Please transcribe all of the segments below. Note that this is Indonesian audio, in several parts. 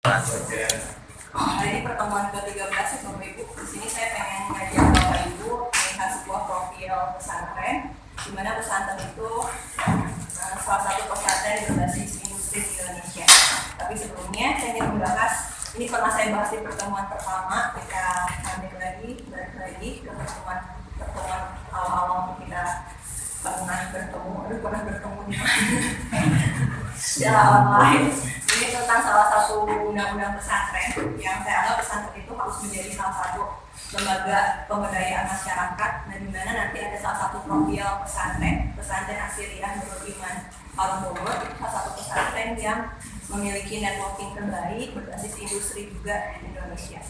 Ini pertemuan ke-13 ya Bapak Ibu. Di sini saya pengen ngajak Bapak Ibu melihat sebuah profil pesantren, di mana pesantren itu salah satu pesantren berbasis industri di Indonesia. Tapi sebelumnya saya ingin membahas, ini pernah saya bahas di pertemuan pertama, kita balik lagi ke pertemuan awal-awal kita pernah bertemu di mana? Secara online. Ini tentang salah satu undang-undang pesantren yang saya anggap pesantren itu harus menjadi salah satu lembaga pemberdayaan masyarakat, dan di mana nanti ada salah satu profil pesantren Asiriyah Nurul Iman Al-Bogor. Itu salah satu pesantren yang memiliki networking terbaik berbasis industri juga di Indonesia.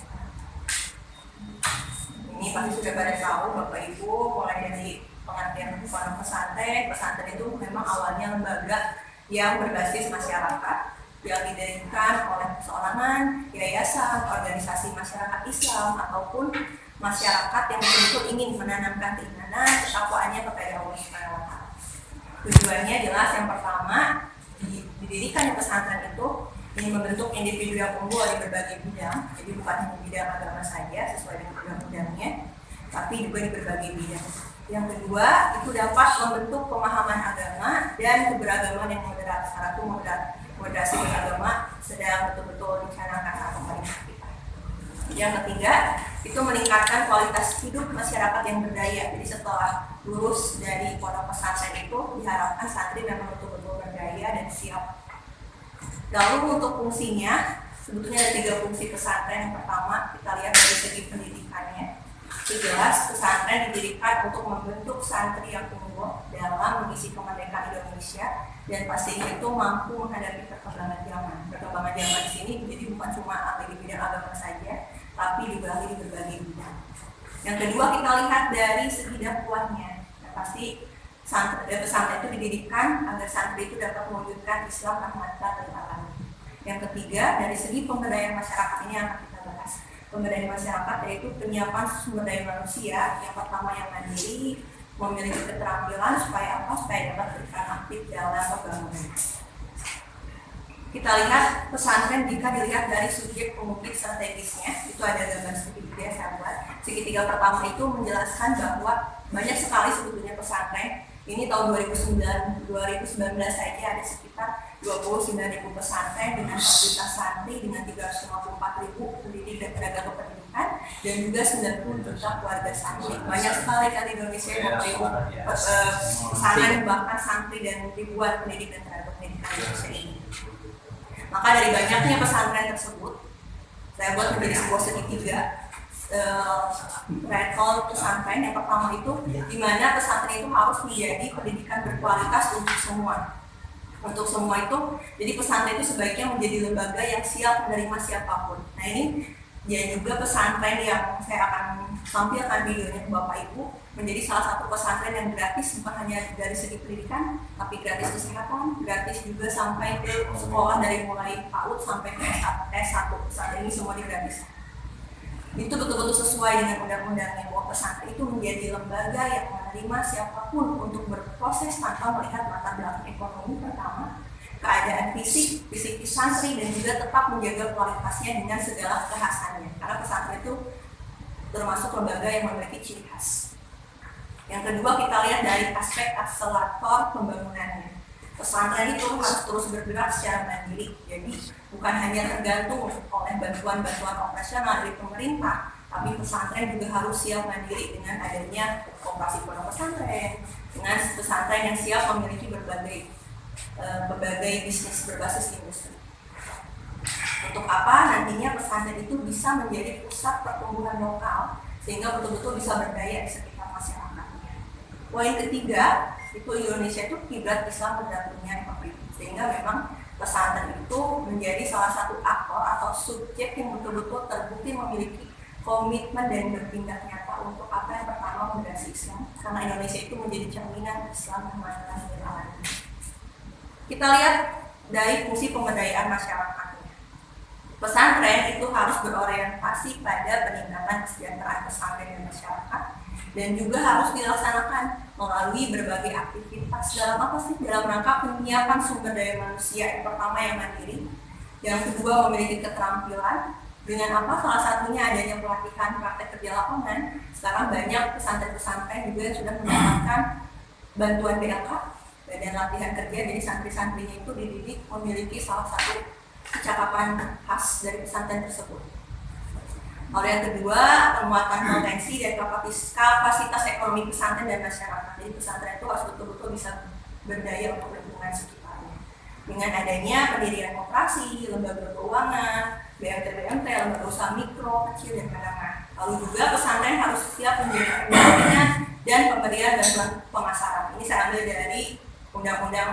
Ini pasti sudah pada tahu Bapak Ibu, mulai dari pengertian pesantren itu memang awalnya lembaga yang berbasis masyarakat, yang didirikan oleh perorangan, yayasan, organisasi masyarakat Islam, ataupun masyarakat yang betul-betul ingin menanamkan keimanan, ketakwaannya kepada Allah Subhanahu wa Ta'ala. Tujuannya jelas, yang pertama, didirikan pesantren itu ingin membentuk individu yang unggul di berbagai bidang, jadi bukan hanya bidang agama saja sesuai dengan undang-undangnya, tapi juga di berbagai bidang. Yang kedua, itu dapat membentuk pemahaman agama dan keberagaman yang moderat. Secara itu moderasi beragama sedang betul-betul dicanangkan sama pemerintah kita. Yang ketiga, itu meningkatkan kualitas hidup masyarakat yang berdaya. Jadi setelah lulus dari pondok pesantren itu, diharapkan santri memang betul-betul berdaya dan siap. Lalu untuk fungsinya, sebetulnya ada 3 fungsi pesantren. Yang pertama, kita lihat dari segi pendidikannya. Jelas, pesantren didirikan untuk membentuk santri yang unggul dalam mengisi kemerdekaan Indonesia, dan pastinya itu mampu menghadapi perkembangan zaman. Perkembangan zaman di sini jadi bukan cuma ahli di bidang agama saja, tapi juga ahli di berbagai bidang. Yang kedua, kita lihat dari segi dakwahnya. Nah, pasti pesantren itu didirikan agar santri itu dapat mewujudkan Islam rahmatan lil alamin. Yang ketiga, dari segi pemberdayaan masyarakat, ini yang akan kita bahas. Pemberdayaan masyarakat yaitu penyiapan sumber daya manusia. Yang pertama yang mandiri, memiliki keterampilan supaya dapat berperan aktif dalam pembangunan. Kita lihat pesantren jika dilihat dari subjek pemukit strategisnya, itu ada gambar segitiga saya buat. Segitiga pertama itu menjelaskan bahwa banyak sekali sebetulnya pesantren. Ini tahun 2019 saja ada sekitar 29.000 pesantren dengan kapasitas santri dengan 354.000 pendidik dan tenaga kependidikan, dan juga 90 juta keluarga santri. Banyak sekali kan di Indonesia yang pesantren, bahkan santri dan ribuan pendidik dan tenaga pendidikan di Indonesia ini. Maka dari banyaknya pesantren tersebut, saya buat menjadi sebuah segitiga. Level pesantren yang pertama itu di mana pesantren itu harus menjadi pendidikan berkualitas untuk semua. Untuk semua itu, jadi pesantren itu sebaiknya menjadi lembaga yang siap menerima siapapun. Nah ini ya juga pesantren yang saya akan tampilkan videonya ke Bapak Ibu, menjadi salah satu pesantren yang gratis, bukan hanya dari segi pendidikan, tapi gratis kesehatan, gratis juga sampai ke sekolah dari mulai PAUD sampai ke S1. Pesantren ini semua digratiskan. Itu betul-betul sesuai dengan undang-undangnya, bahwa pesantren itu menjadi lembaga yang menerima siapapun untuk berproses tanpa melihat latar belakang ekonomi pertama, keadaan fisik santri, dan juga tetap menjaga kualitasnya dengan segala kekhasannya. Karena pesantren itu termasuk lembaga yang memiliki ciri khas. Yang kedua, kita lihat dari aspek akselerator pembangunannya. Pesantren itu harus terus bergerak secara mandiri, jadi bukan hanya tergantung oleh bantuan-bantuan operasional dari pemerintah, tapi pesantren juga harus siap mandiri dengan adanya operasi pondok pesantren, dengan pesantren yang siap memiliki berbagai bisnis berbasis industri. Untuk apa? Nantinya pesantren itu bisa menjadi pusat pertumbuhan lokal, sehingga betul-betul bisa berdaya di sekitar masyarakatnya. Poin ketiga, itu Indonesia itu kiblat Islam berdampingan, sehingga memang pesantren itu menjadi salah satu aktor atau subjek yang betul-betul terbukti memiliki komitmen dan bertindak nyata untuk apa yang pertama moderasi Islam, karena Indonesia itu menjadi cerminan Islam rahmatan lil alamin. Kita lihat dari fungsi pemberdayaan masyarakatnya. Pesantren itu harus berorientasi pada peningkatan kesejahteraan pesantren dan masyarakat, dan juga harus dilaksanakan melalui berbagai aktivitas dalam apa sih? Dalam rangka penyiapan sumber daya manusia. Yang pertama yang mandiri, Yang kedua, memiliki keterampilan. Dengan apa? Salah satunya adanya pelatihan praktek kerja lapangan. Sekarang banyak pesantren-pesantren juga yang sudah mendapatkan bantuan BLK, badan latihan kerja. Jadi santri-santrinya itu dididik memiliki salah satu kecakapan khas dari pesantren tersebut. Lalu yang kedua, penguatan potensi dan kapasitas ekonomi pesantren dan masyarakat. Jadi pesantren itu harus betul-betul bisa berdaya untuk lingkungan sekitarnya. Dengan adanya pendirian koperasi, lembaga keuangan, BMT, lembaga usaha mikro, kecil, dan menengah. Lalu juga pesantren harus siap menjadi pendampingan dan pemberian bantuan pemasaran. Ini saya ambil dari Undang-Undang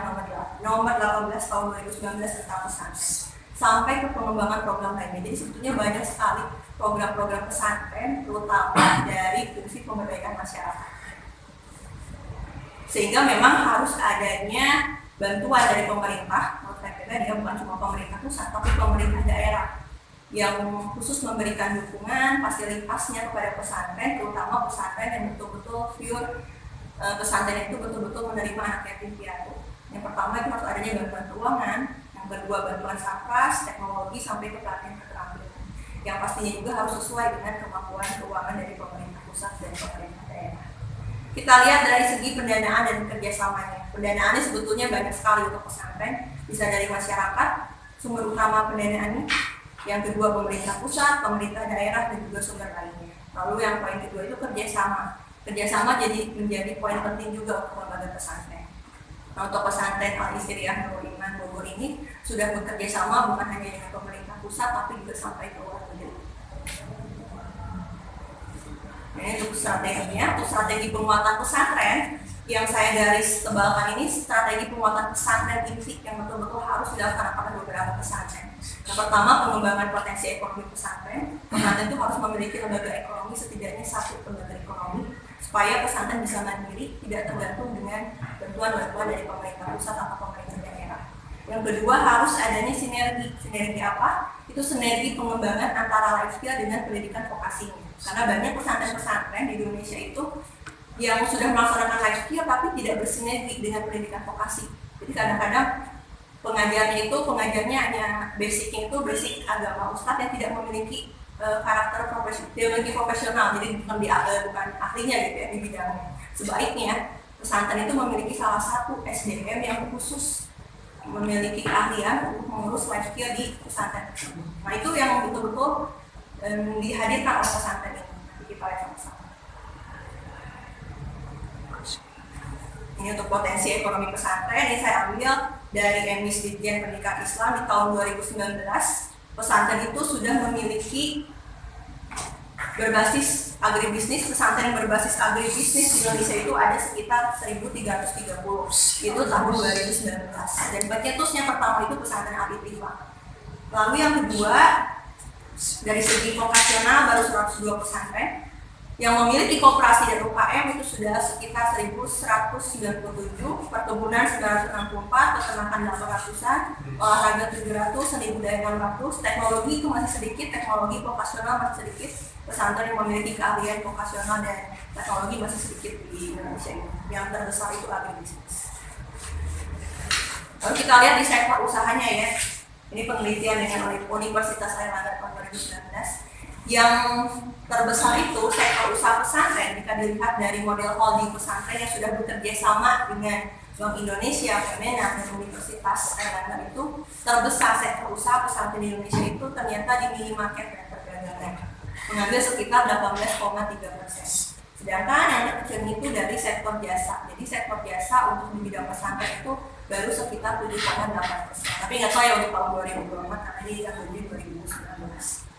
Nomor 18 Tahun 2019 tentang pesantren. Sampai ke pengembangan program lainnya. Jadi sebetulnya banyak sekali program-program pesantren, terutama dari fungsi pemberdayaan masyarakat. Sehingga memang harus adanya bantuan dari pemerintah. Menurut saya dia bukan cuma pemerintah pusat, tapi pemerintah daerah yang khusus memberikan dukungan fasilitasnya kepada pesantren, terutama pesantren yang betul-betul pure pesantren itu betul-betul menerima anak yatim piatu. Yang pertama itu harus adanya bantuan keuangan, yang kedua bantuan sapras, teknologi, sampai ke pelatihan keterampilan. Yang pastinya juga harus sesuai dengan kemampuan keuangan dari pemerintah pusat dan pemerintah daerah. Kita lihat dari segi pendanaan dan kerjasamanya. Pendanaannya sebetulnya banyak sekali untuk pesantren, bisa dari masyarakat, sumber utama pendanaannya. Yang kedua pemerintah pusat, pemerintah daerah, dan juga sumber lainnya. Lalu yang poin kedua itu kerjasama. Kerjasama menjadi poin penting juga untuk lembaga pesantren. Nah, untuk pesantren Al-Istiriyah Nurul Iman Bogor ini sudah bekerja sama bukan hanya dengan pemerintah pusat, tapi juga sampai ke luar negeri. Ini untuk strateginya, untuk strategi penguatan pesantren yang saya garis tebalkan ini, strategi penguatan pesantren inti yang betul-betul harus dilakukan oleh beberapa pesantren. Yang pertama, pengembangan potensi ekonomi pesantren. Pesantren itu harus memiliki lembaga ekonomi, setidaknya satu lembaga ekonomi, supaya pesantren bisa mandiri, tidak tergantung dengan bantuan-bantuan dari pemerintah pusat atau pemerintah daerah. Yang kedua, harus adanya sinergi. Sinergi apa? Itu sinergi pengembangan antara life skill dengan pendidikan vokasi. Karena banyak pesantren-pesantren di Indonesia itu yang sudah melaksanakan life skill tapi tidak bersinergi dengan pendidikan vokasi. Jadi kadang-kadang pengajarnya hanya basicnya itu basic agama ustadz yang tidak memiliki karakter profesional, jadi bukan ahlinya gitu ya di bidangnya. Sebaiknya pesantren itu memiliki salah satu SDM yang khusus memiliki keahlian untuk mengurus life skill di pesantren. Nah itu yang betul-betul dihadirkan oleh pesantren ini. Nanti kita lihat sama-sama. Ini untuk potensi ekonomi pesantren, ini saya ambil dari MIS Ditjen Pendidikan Islam di tahun 2019. Pesantren itu sudah memiliki berbasis agribisnis. Pesantren berbasis agribisnis di Indonesia itu ada sekitar 1.330. Itu tahun 2019. Dan pencetusnya pertama itu pesantren Al-Ittifaq. Lalu yang kedua, dari segi vokasional baru 102 pesantren. Yang memiliki koperasi dan UKM itu sudah sekitar 1.197, perkebunan 964, peternakan 800-an, olahraga 700, seni budaya 600, teknologi itu masih sedikit, teknologi vokasional masih sedikit. Pesantren yang memiliki keahlian vokasional dan teknologi masih sedikit di Indonesia ini. Yang terbesar itu agribisnis. Lalu kita lihat di sektor usahanya ya. Ini penelitian dengan Universitas Airlangga tahun 2019. Yang terbesar itu sektor usaha pesantren. Jika dilihat dari model holding pesantren yang sudah bekerja sama dengan Bank Indonesia, Kemenak, dan Universitas Airlangga itu, terbesar sektor usaha pesantren di Indonesia itu ternyata di minimarket dan perdagangan, mengambil sekitar 18,3%. Sedangkan yang terkecil itu dari sektor jasa. Jadi sektor jasa untuk di bidang pesantren itu baru sekitar 7,8%. Tapi nggak tahu ya untuk tahun 2024 karena ini tahun 2019.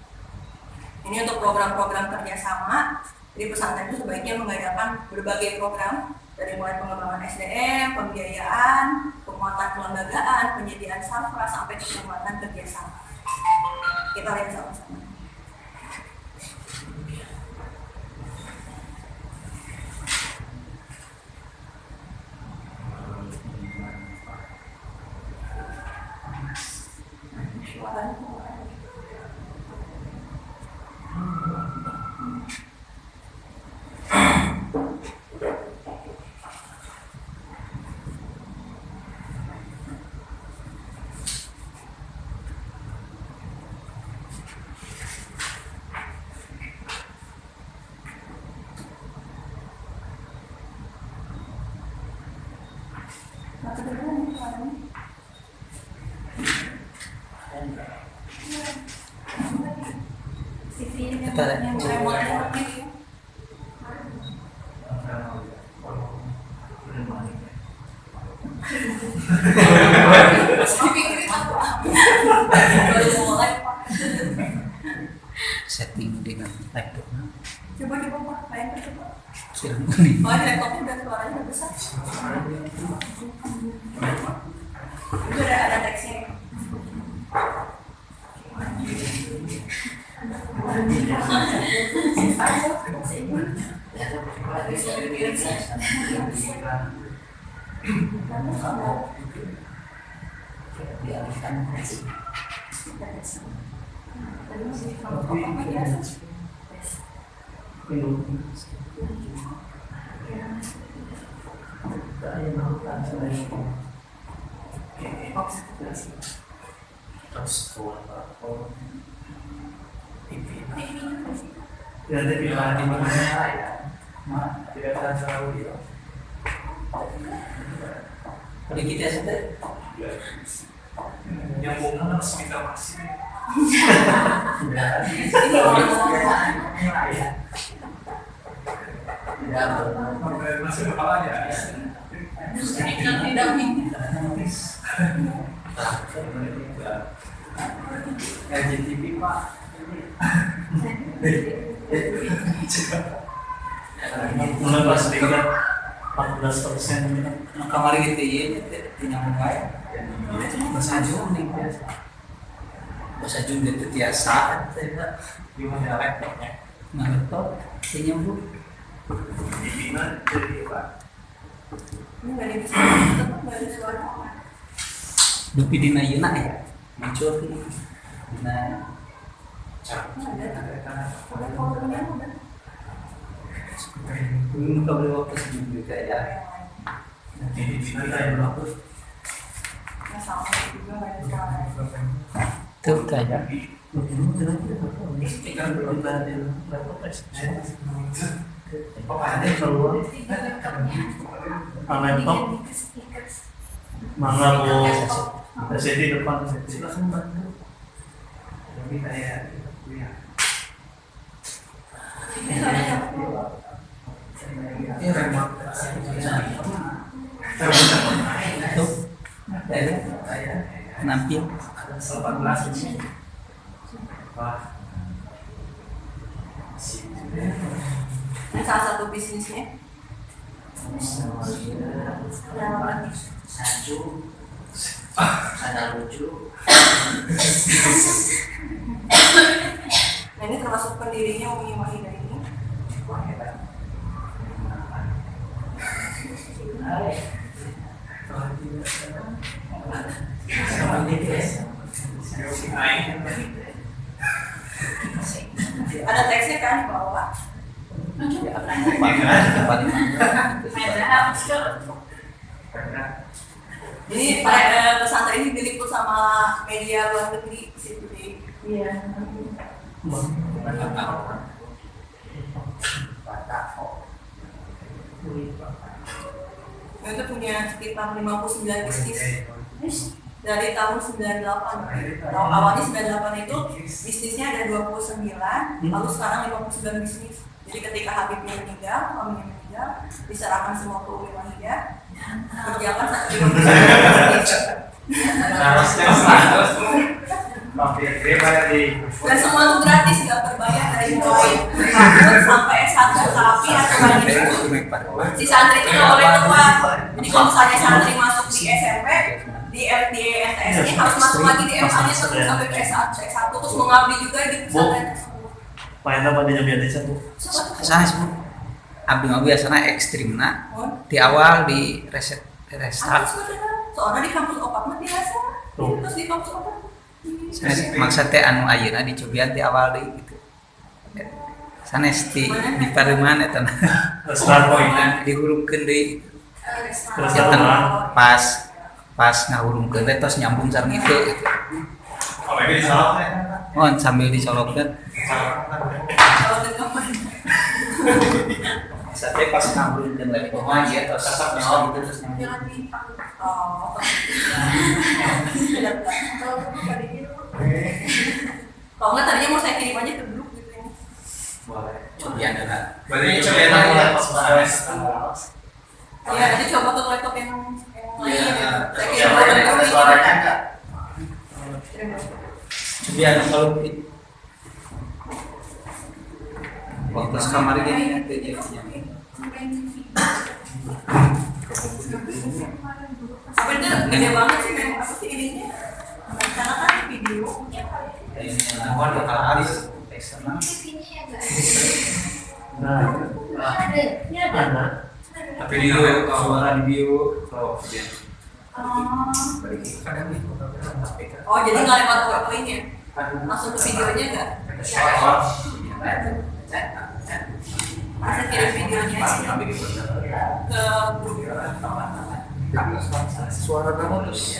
Ini untuk program-program kerjasama. Jadi pesantren itu sebaiknya mengadakan berbagai program dari mulai pengembangan SDM, pembiayaan, penguatan kelembagaan, penyediaan sarana sampai ke penguatan kerjasama. Kita lihat sama-sama. Eta yang remote gitu. Pikirin aku baru mulai Pak. setting di laptop. Coba Pak, main coba. Silang kuning. Oh, di laptopnya udah suaranya udah besar. Itu ada teksnya. Tidak pilihan di mana ya, tidak tahu ya. Kalau kita sudah Yang bukan harus kita masih. Ini orang Masih kepalanya. LGTB Pak. Mulai pas tingkat 14%. Kamari gitu ya, nyambung baik. Bahasa Jung nih, bahasa Jung itu biasa. Gimana laptopnya? Nggak laptop, nyambung. Di mana jadi Pak? ini nggak ada bisa, tetap nggak ada suara. Dupi dina yeuna ya, muncul tuh. Dina Kalau punya udah. kalau beli waktu sejumlah juga ya. Di mana yang berlaku? Yang sama juga nggak ada suara. Tuh kayak Kan belum ada laptop. Oh ada keluar. Laptop. Mana mau di depan? Silakan bantu. Tapi saya ini remote. Tuh, nampil. 18 ini. Wah. Ini salah satu bisnisnya. Saju, ada lucu. Nah ini termasuk pendirinya Umi Wahida ini. Ada teksnya kan di bawah. Ini pada pesantren ini diliput sama media luar negeri situ di. Iya. Itu punya sekitar 59 bisnis dari tahun 98. Tahun awalnya 98 itu bisnisnya ada 29, lalu sekarang 59 bisnis. Jadi ketika Habibnya meninggal, suaminya meninggal, diserahkan semua ke Umi Wahida, berjalan sampai 59 bisnis. Dan semua itu gratis, nggak berbayar dari mulai sampai S1 terapi atau lanjut. Si santri itu nggak boleh keluar. Jadi kalau misalnya santri masuk di SMP, di MTS-nya harus masuk lagi di MA-nya sampai ke S1 terus mengabdi juga di pesantren tersebut. Main apa dia biasa Bu? Saya sebut abdi mah biasana ekstrim di awal di restart. Soalnya di kampus opat mah biasa. Terus di kampus opat Maksudnya anu ayeuna dicobian di awal di gitu. Sanes di pariman eta Start point. dihurungkeun deui. Terus Pas ngahurungkeun teh tos nyambung sareng itu gitu. Oh, ini salah. Mohon sambil disolokkeun. kalau ke kamar. Maksudnya pas ngahurungkeun lagi pohon ya tos nyawa gitu terus nyambung. Jangan di oh. Kalau nggak tadinya mau saya kirim aja ke grup gitu ini. Berarti coba yang laptop Iya, nanti coba ke laptop yang lain. yang lain ada suaranya enggak? Biar kalau waktu kamar ini nanti dia Apa itu gede banget sih memang apa sih ininya? Karena kan video. ini awal bakal habis eksternal. Tapi video suara di video kalau dia kadang nih Oh, jadi nggak lewat PowerPoint-nya? Langsung ke videonya nggak? Masa kirim videonya ke grup? suara kamu terus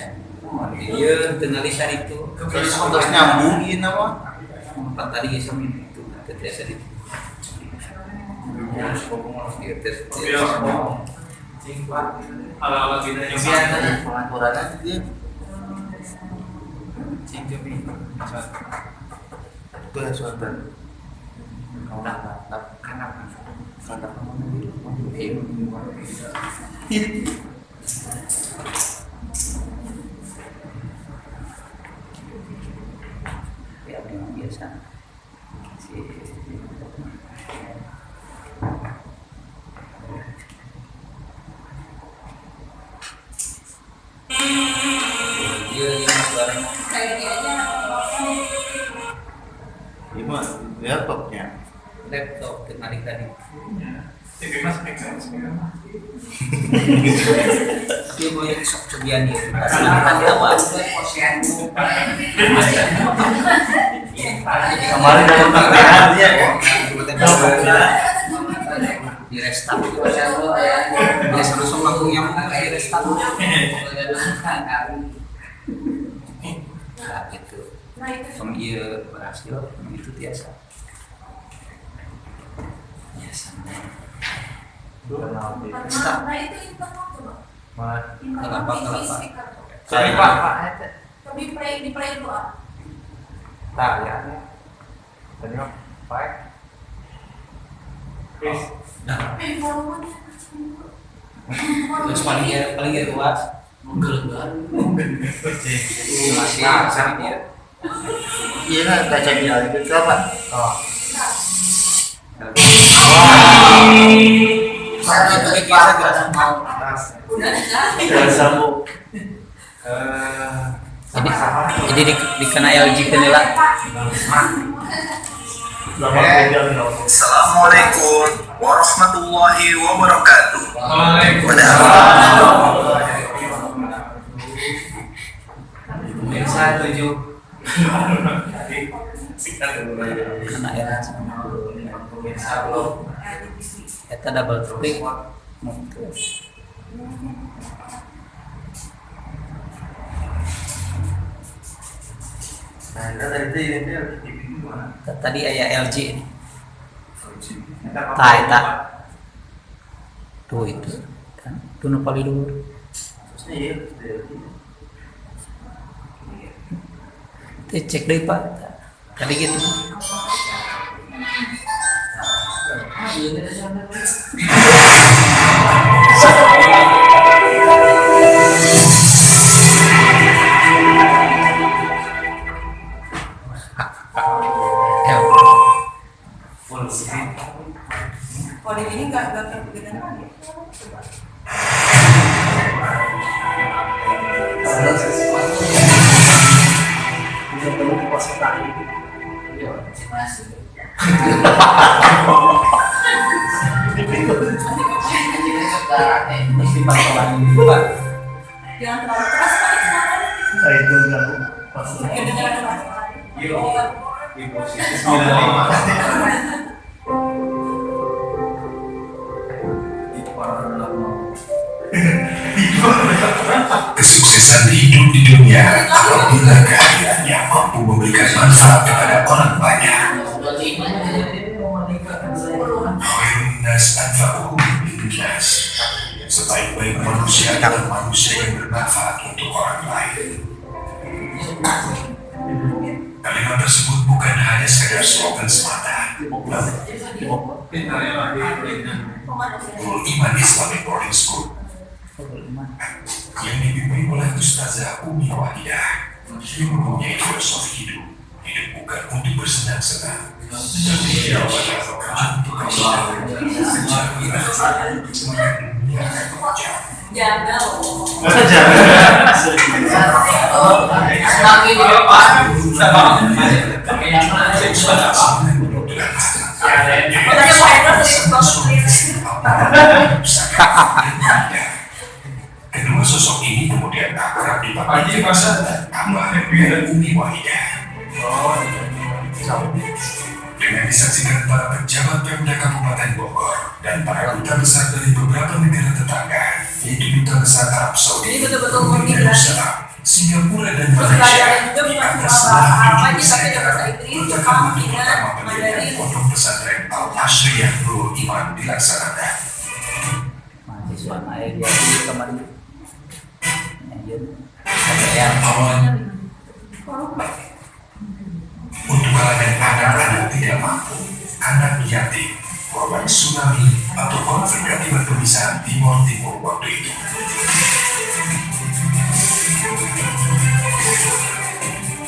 dia kenalisan itu Terus nyambungin apa? empat tadi sama itu terbiasa di dia tes Ala-ala kita yang Biasanya pengaturan aja dia. Itu ya suara. ya memang biasa dia yang suaranya Kayak gini aja. Gimana? Laptopnya. laptop tenarik tadi TV mas make sense. dia mau yang sok cobian dia kan di awal Kemarin dalam pertanyaan dia ya. di restart dia langsung langsung yang di restart nah gitu Nah itu sama dia berhasil itu biasa nah itu internal tuh Bang. Internal Kenapa? TV speaker. Sorry Pak. Di play dulu ah. Nah, ya. Tadi mah baik. nah Volumenya terus paling dia luas gelegar masih sama dia Iya kan kaca bilang itu apa? Oh. itu biasa gerasa mau udah ada. Tidak sambung. jadi dikena LG kendala Assalamualaikum warahmatullahi wabarakatuh. biasa 7 kena LG eta double klik Nah, kan tadi itu tadi aya LG ini eta tuh itu kan tuh nu paling dulu iya. cek deh pak tadi gitu Kalau di sini nggak kegedean lagi. Jangan terlalu keras kali suaranya. Itu enggak pas. Kedengeran keras. Kesuksesan hidup di dunia apabila kehadirannya mampu memberikan manfaat kepada orang banyak. Khairun nas anfa'uhum linnas. Sebaik-baik manusia adalah manusia yang bermanfaat untuk orang lain. Kalimat tersebut bukan hanya sekedar slogan semata, Nurul Iman Islamic Boarding School yang dibimbing oleh Ustazah Umi Wahidah yang mempunyai filosofi hidup bukan untuk bersenang-senang, tetapi hidup adalah bekerja untuk Allah. Sejak kita semangat dunia akan bekerja. Jaga loh. Kedua sosok ini kemudian akrab dipanggil Ustazah Abah dan Umi Wahidah. Dengan disaksikan para pejabat Pemda Kabupaten Bogor dan para duta besar dari beberapa negara tetangga, yaitu Duta Besar Arab Saudi, Jadi betul-betul murni Darussalam, Singapura dan Terus Malaysia. belajarnya juga bukan Ada cuma sebelah bahasa Arab aja, pintu tapi ada saya bahasa Inggris, letakkan Jepang, untuk Cina, pertama pendirian Mandarin. Pondok Pesantren Al Ashriyah Nurul Iman dilaksanakan. Mahasiswa naik dia di kemarin. Ada yang Untuk kalangan anak-anak tidak mampu, anak yatim, korban tsunami atau konflik akibat pemisahan Timur waktu itu.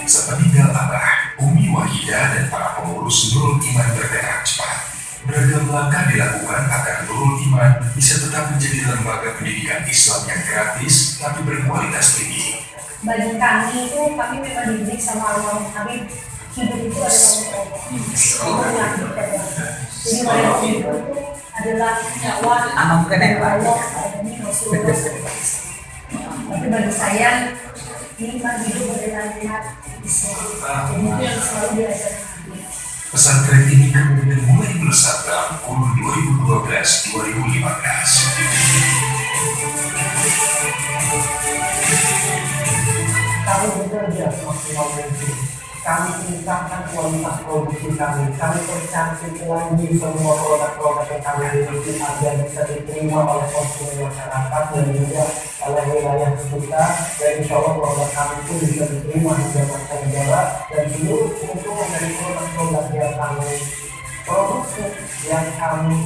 Sepeninggal Abah, Umi Wahidah dan para pengurus Nurul Iman bergerak cepat. Beragam langkah dilakukan agar Nurul Iman bisa tetap menjadi lembaga pendidikan Islam yang gratis tapi berkualitas tinggi. Bagi kami itu, kami memang dididik sama almarhum Habib, hidup itu adalah untuk Allah. Itu yang kita. Jadi hidup itu adalah nyawa Allah, ini Rasulullah SAW. Tapi bagi saya, ini mah hidup adalah niat Islam. Jadi itu yang selalu diajarkan Habib. Pesantren ini kemudian mulai melesat dalam kurun 2012-2015. Kami bekerja semaksimal mungkin. Kami tingkatkan kualitas produksi kami. Kami percantik lagi semua produk-produk yang kami miliki agar bisa diterima oleh konsumen masyarakat dan juga oleh wilayah kita. Dan insya Allah produk kami pun bisa diterima hingga mancanegara dan seluruh keuntungan dari produk-produk yang kami produksi, yang kami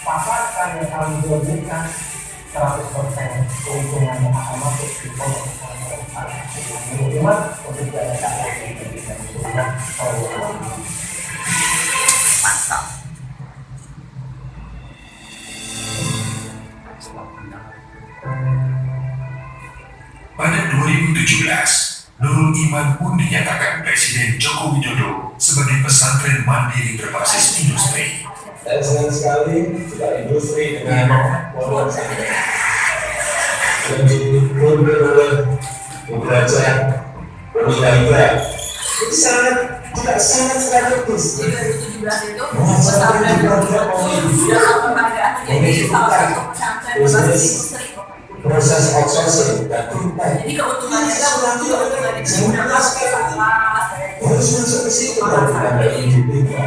pasarkan, yang kami jualkan 100% keuntungan yang akan masuk di pondok pesantren Al-Iman untuk jalan mantap. Pada 2017, Nurul Iman pun dinyatakan Presiden Joko Widodo sebagai pesantren mandiri berbasis industri. Dan senang sekali juga industri dengan pondok pesantren yang dipimpin oleh belajar bermitra itu sangat strategis. Jadi 2017 itu pesantren sudah penghargaan menjadi salah satu pesantren berbasis industri. Proses outsourcing dan fintech Jadi keuntungannya juga keuntungan itu menggunakan kelas, harus masuk ke situ dan ada individu.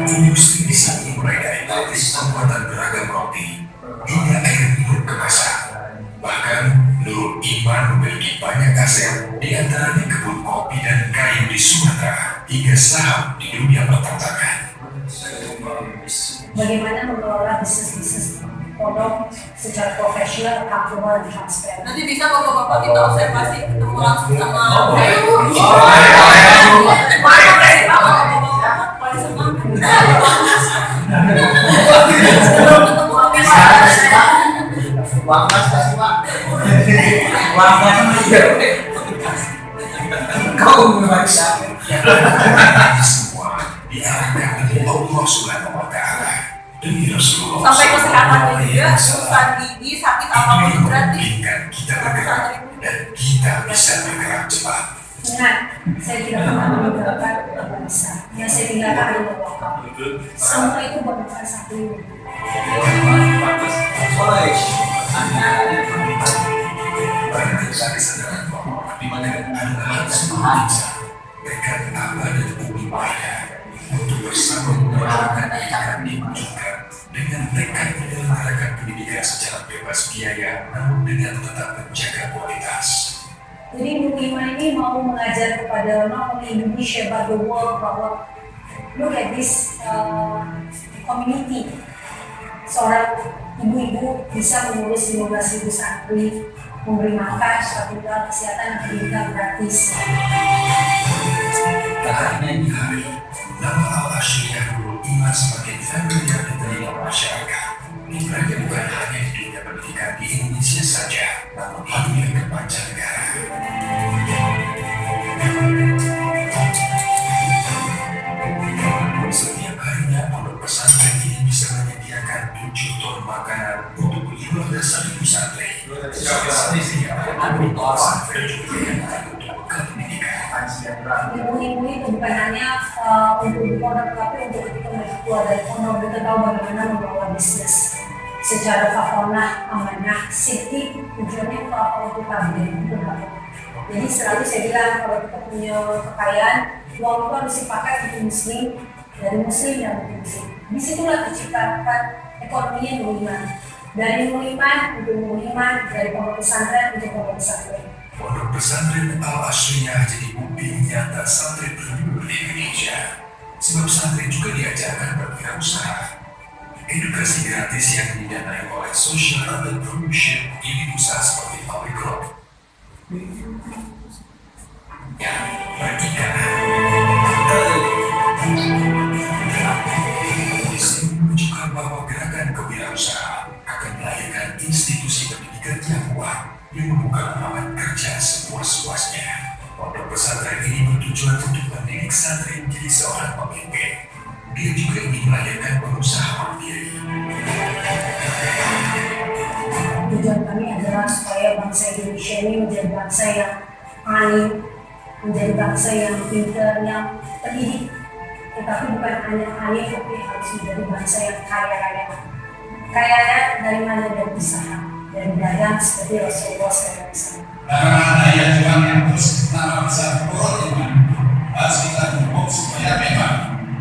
Industri di sini mulai dari pabrik pembuatan beragam roti hingga air minum kemasan. Bahkan Nurul Iman memiliki banyak aset, di antaranya kebun kopi dan kayu di Sumatera hingga saham di dunia pertambangan. Bagaimana mengelola bisnis-bisnis pondok secara profesional, akuntabel, dan transparan. Nanti bisa bapak-bapak kita observasi ketemu langsung sama Semua diarahkan oleh Allah Subhanahu wa Ta'ala demi Rasulullah. sampai kesehatannya juga, urusan gigi, sakit apapun berarti Memungkinkan kita bergerak dan kita bisa bergerak cepat. Ingat, saya tidak pernah meninggalkan bangsa. Yang saya tinggalkan adalah wakaf. Semua itu bukan satu. Banyak sekali kesadaran bahwa di mana adalah semua bisa berkat Abah dan Umi Wahidah untuk bersama memperjuangkan pendidikan diwujudkan dengan tekad menyelenggarakan pendidikan secara bebas biaya namun dengan tetap menjaga kualitas. Jadi Bu Ima ini mau mengajar kepada not only Indonesia but the world bahwa look at this community. Seorang ibu-ibu bisa mengurus 15.000 santri, memberi makan, tinggal, kesehatan, dan pendidikan gratis. Tak hanya di hari, nama Al-Asyriah Nurul Iman semakin familiar di telinga masyarakat. Kiprahnya bukan hanya di dunia pendidikan di Indonesia saja, namun hingga ke mancanegara. Setiap harinya pondok pesantren ini bisa menyediakan 7 ton makanan untuk 15.000 santri. Pesantren juga digunakan untuk bekal pendidikan. Ibu-ibu itu bukan hanya untuk di pondok, tapi untuk ketika mereka keluar dari pondok, mereka tahu bagaimana membawa bisnis secara fakonah, amanah, safety, tujuannya untuk tabligh, untuk apa. Jadi selalu saya bilang kalau kita punya kekayaan, uang itu harus dipakai untuk muslim, dari muslim dan untuk muslim. Disitulah terciptakan ekonominya Nuliman. Dari Nuliman untuk Nuliman, dari pondok pesantren untuk pondok pesantren. Pondok pesantren Al-Asyriah jadi bukti nyata santri berjubel di Indonesia. Sebab santri juga diajarkan berwirausaha. Edukasi gratis yang didanai oleh Social Entrepreneurship di usaha seperti pabrik rokok. Ya, perikanan. Di sini menunjukkan bahwa gerakan kewirausahaan akan melahirkan institusi pendidikan yang kuat yang membuka lapangan kerja seluas-luasnya. Pondok pesantren ini bertujuan untuk mendidik santri menjadi seorang pemimpin. Dia juga ingin melahirkan pengusaha mandiri. Tujuan kami adalah supaya bangsa Indonesia ini menjadi bangsa yang alim, menjadi bangsa yang pintar, yang pendidik. Tetapi bukan hanya alim, tapi harus menjadi bangsa yang kaya-raya. Kayanya dari mana? Dari usaha, dari dagang seperti Rasulullah SAW. Karena daya juang yang terus kita bisa turun iman, harus kita dukung supaya memang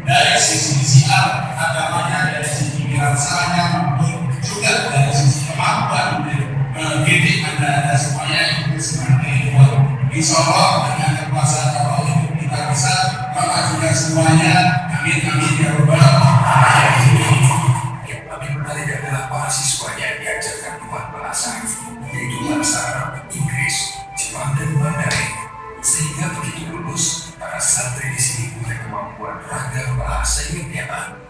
dari sisi agamanya, dari sisi wirausahanya, juga dari sisi kemampuan mendidik anak-anak semuanya itu semakin kuat. Insyaallah dengan kekuasaan Allah itu kita bisa memajukan semuanya. Amin amin ya rabbal alamin. Yang paling menarik adalah para siswanya yang diajarkan 4 bahasa, yaitu bahasa Arab, Inggris, Jepang, dan Mandarin. Sehingga begitu lulus, para santri di sini punya kemampuan ragam bahasa yang hebat.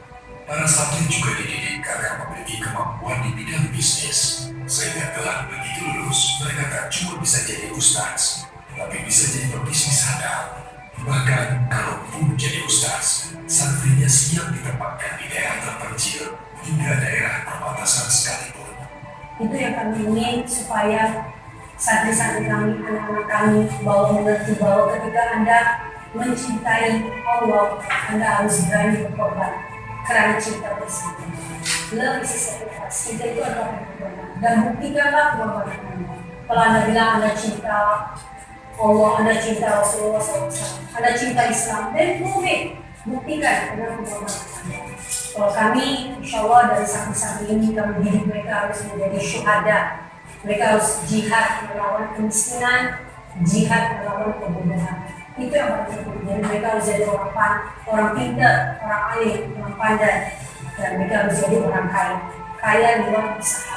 Para santri juga dididik agar memiliki kemampuan di bidang bisnis. Sehingga telah begitu lulus, mereka tak cuma bisa jadi ustaz, tapi bisa jadi pebisnis handal. Bahkan kalaupun jadi ustaz, santrinya siap ditempatkan di daerah terpencil hingga daerah perbatasan sekalipun. Itu yang kami ingin supaya santri-santri kami, anak-anak kami bahwa mengerti bahwa ketika Anda mencintai Allah, Anda harus berani berkorban karena cinta bersama. Love is a sacrifice. Cinta itu adalah pengorbanan. Dan buktikanlah pengorbanan Anda. Kalau Anda bilang Anda cinta Allah, Anda cinta Rasulullah SAW, Anda cinta Islam, dan buktikan Anda pengorbanan Anda. Kalau kami, insya Allah dari santri-santri ini kami didik mereka harus menjadi syuhada. Mereka harus jihad melawan kemiskinan, jihad melawan kebodohan. Itu yang paling penting. Jadi mereka harus jadi orang pintar, orang alim, orang pandai, dan mereka harus jadi orang kaya. Kaya di luar usaha.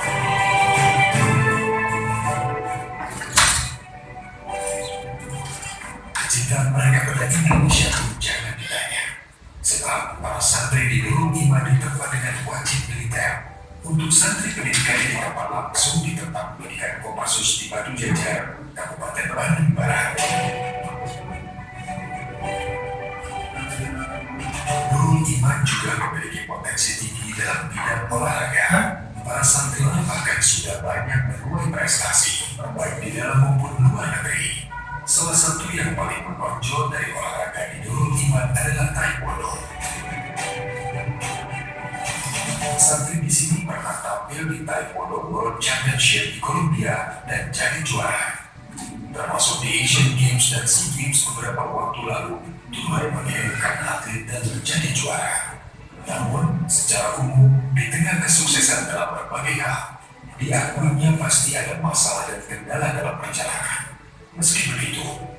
Cinta mereka pada Indonesia pun jangan ditanya. Sebab para santri di Nurul Iman ditempa dengan wajib militer. Untuk santri pendidikan di kapal langsung di tempat pendidikan Kopassus di Batu Jajar, Kabupaten Bandung Barat. Nurul Iman juga memiliki potensi tinggi dalam bidang olahraga. Para santrinya bahkan sudah banyak menuai prestasi, baik di dalam maupun luar negeri. Salah satu yang paling menonjol dari olahraga di Nurul Iman adalah taekwondo. Santri di sini pernah tampil di Taekwondo World Championship di Columbia dan jadi juara. Termasuk di Asian Games dan SEA Games beberapa waktu lalu, Tuhan mengirimkan atlet dan menjadi juara. Namun, secara umum, di tengah kesuksesan dalam berbagai hal, diakuinya pasti ada masalah dan kendala dalam perjalanan. Meski begitu,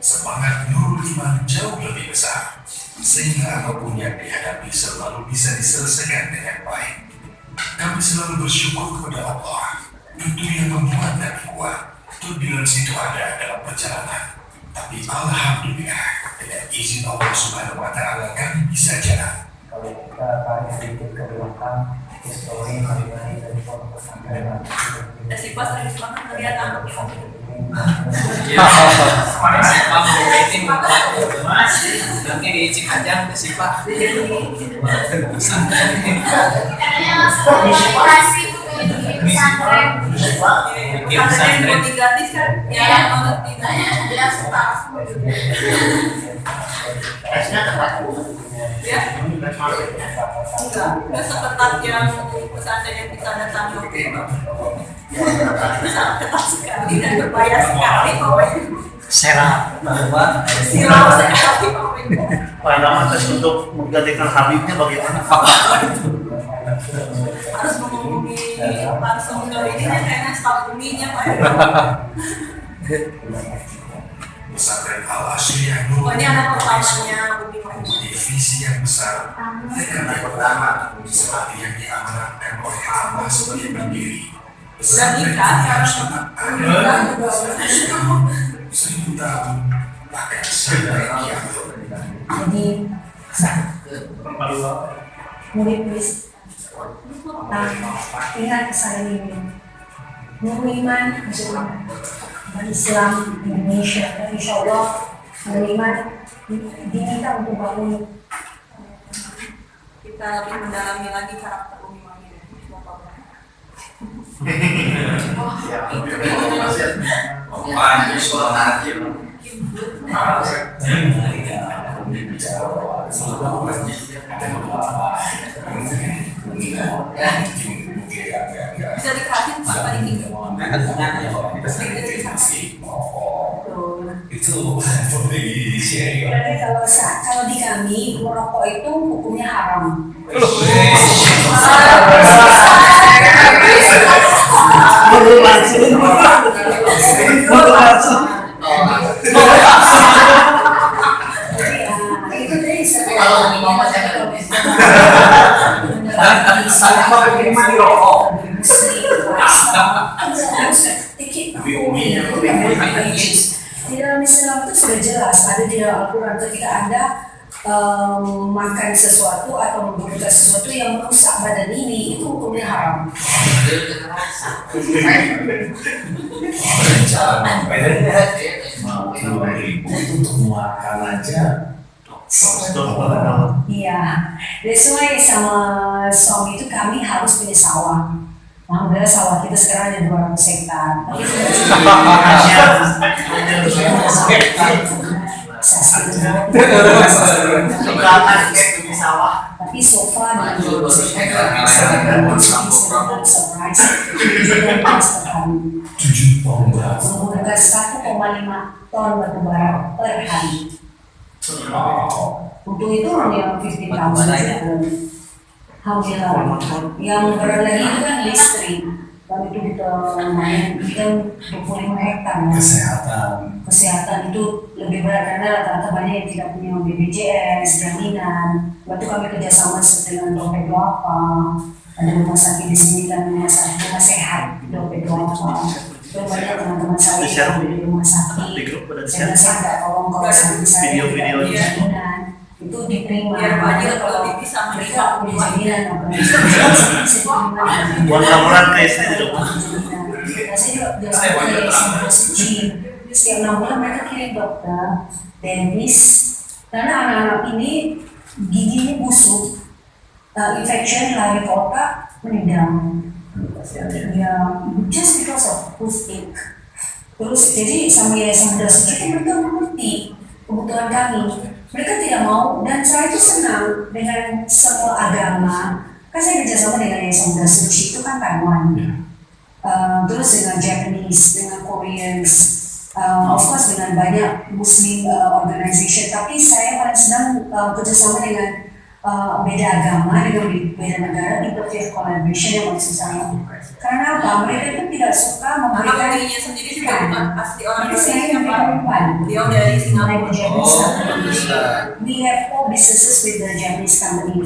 semangat Nurul Iman jauh lebih besar, sehingga apapun yang dihadapi selalu bisa diselesaikan dengan baik. Kami selalu bersyukur kepada Allah, tentu yang membuat kami kuat. Turbulence itu ada dalam perjalanan, tapi alhamdulillah dengan izin Allah Subhanahu wa Ta'ala kami bisa jalan. Kalau kita tarik sedikit ke belakang histori hari-hari dari pondok pesantren. Si pas lagi semangat melihat anak Mungkin di Cikajang si Pak. pesantren gratis kan? Ya, ya, enggak seketat yang pesantren yang kita datangi waktu itu. Ketat sekali dan berbayar sekali pokoknya. Serap bahwa Silau sekali pokoknya. Pandangan tes untuk menggantikan Habibnya bagaimana? Harus menghubungi langsung ke ini kan kayaknya staf uninya Pak. Pesantren Al-Asyriyah Nurul Pokoknya anak pertamanya Budi mempunyai visi yang besar, tekad yang pertama seperti yang diamanatkan oleh Allah sebagai pendiri. Pesantren ini harus tetap ada 1000 tahun bahkan sampai kiamat. Jadi murid-murid ingat pesan ini. Nurul Iman Islam Indonesia, dan insya Allah Nurul Iman diminta untuk bangun. kita lebih mendalami lagi karakter Umi Mami dan Bapak. Bisa dikasih Pak tadi Berarti kalau di kami merokok itu hukumnya haram. Itu tadi Kalau di mama jangan di dalam Islam itu sudah jelas ada di dalam Al-Quran ketika Anda makan sesuatu atau membuka sesuatu yang merusak badan ini itu hukumnya haram. Untuk makan aja. Iya, that's why sama suami itu kami harus punya sawah. Alhamdulillah sawah kita sekarang ada 200 hektar. Tapi sofa dan menggunakan 1,5 ton batu bara per hari. Untuk itu yang 15 tahun. Alhamdulillah. Yang berat lagi itu kan listrik. Kalau itu kita main kita 25 hektar. Kesehatan itu lebih berat karena rata-rata banyak yang tidak punya BPJS, jaminan. Waktu kami kerjasama dengan Dompet Duafa, ada rumah sakit di sini dan rumah sehat Dompet Duafa. Itu banyak teman-teman saya di rumah sakit. Dan saya tidak tolong kalau sampai saya tidak punya jaminan. Itu diterima. Biar Fadil kalau bisa mereka punya jaminan Buat ke istri dong. saya juga jalan ke suci. Setiap 6 bulan mereka kirim dokter, dentist, karena anak-anak ini giginya busuk, infection lari ke otak, meninggal. Ya, just because of toothache. Terus jadi sama Yayasan Bunda Suci itu mereka mengerti kebutuhan kami. Mereka tidak mau, dan saya itu senang dengan semua agama. Kan saya kerjasama dengan Yayasan Bunda Suci itu kan Taiwan, terus dengan Japanese, dengan Koreans, of course dengan banyak Muslim organization. Tapi saya paling senang kerjasama dengan beda agama dengan beda negara interfaith collaboration yang masih sama. Karena apa? Mereka itu tidak suka Karena memberikan dirinya sendiri juga bukan asli orang Mereka sendiri Indonesia, mereka Pak. umpan. Beliau dari Singapura. Like the Japanese Oh, company. bisa. We have 4 businesses with the Japanese company.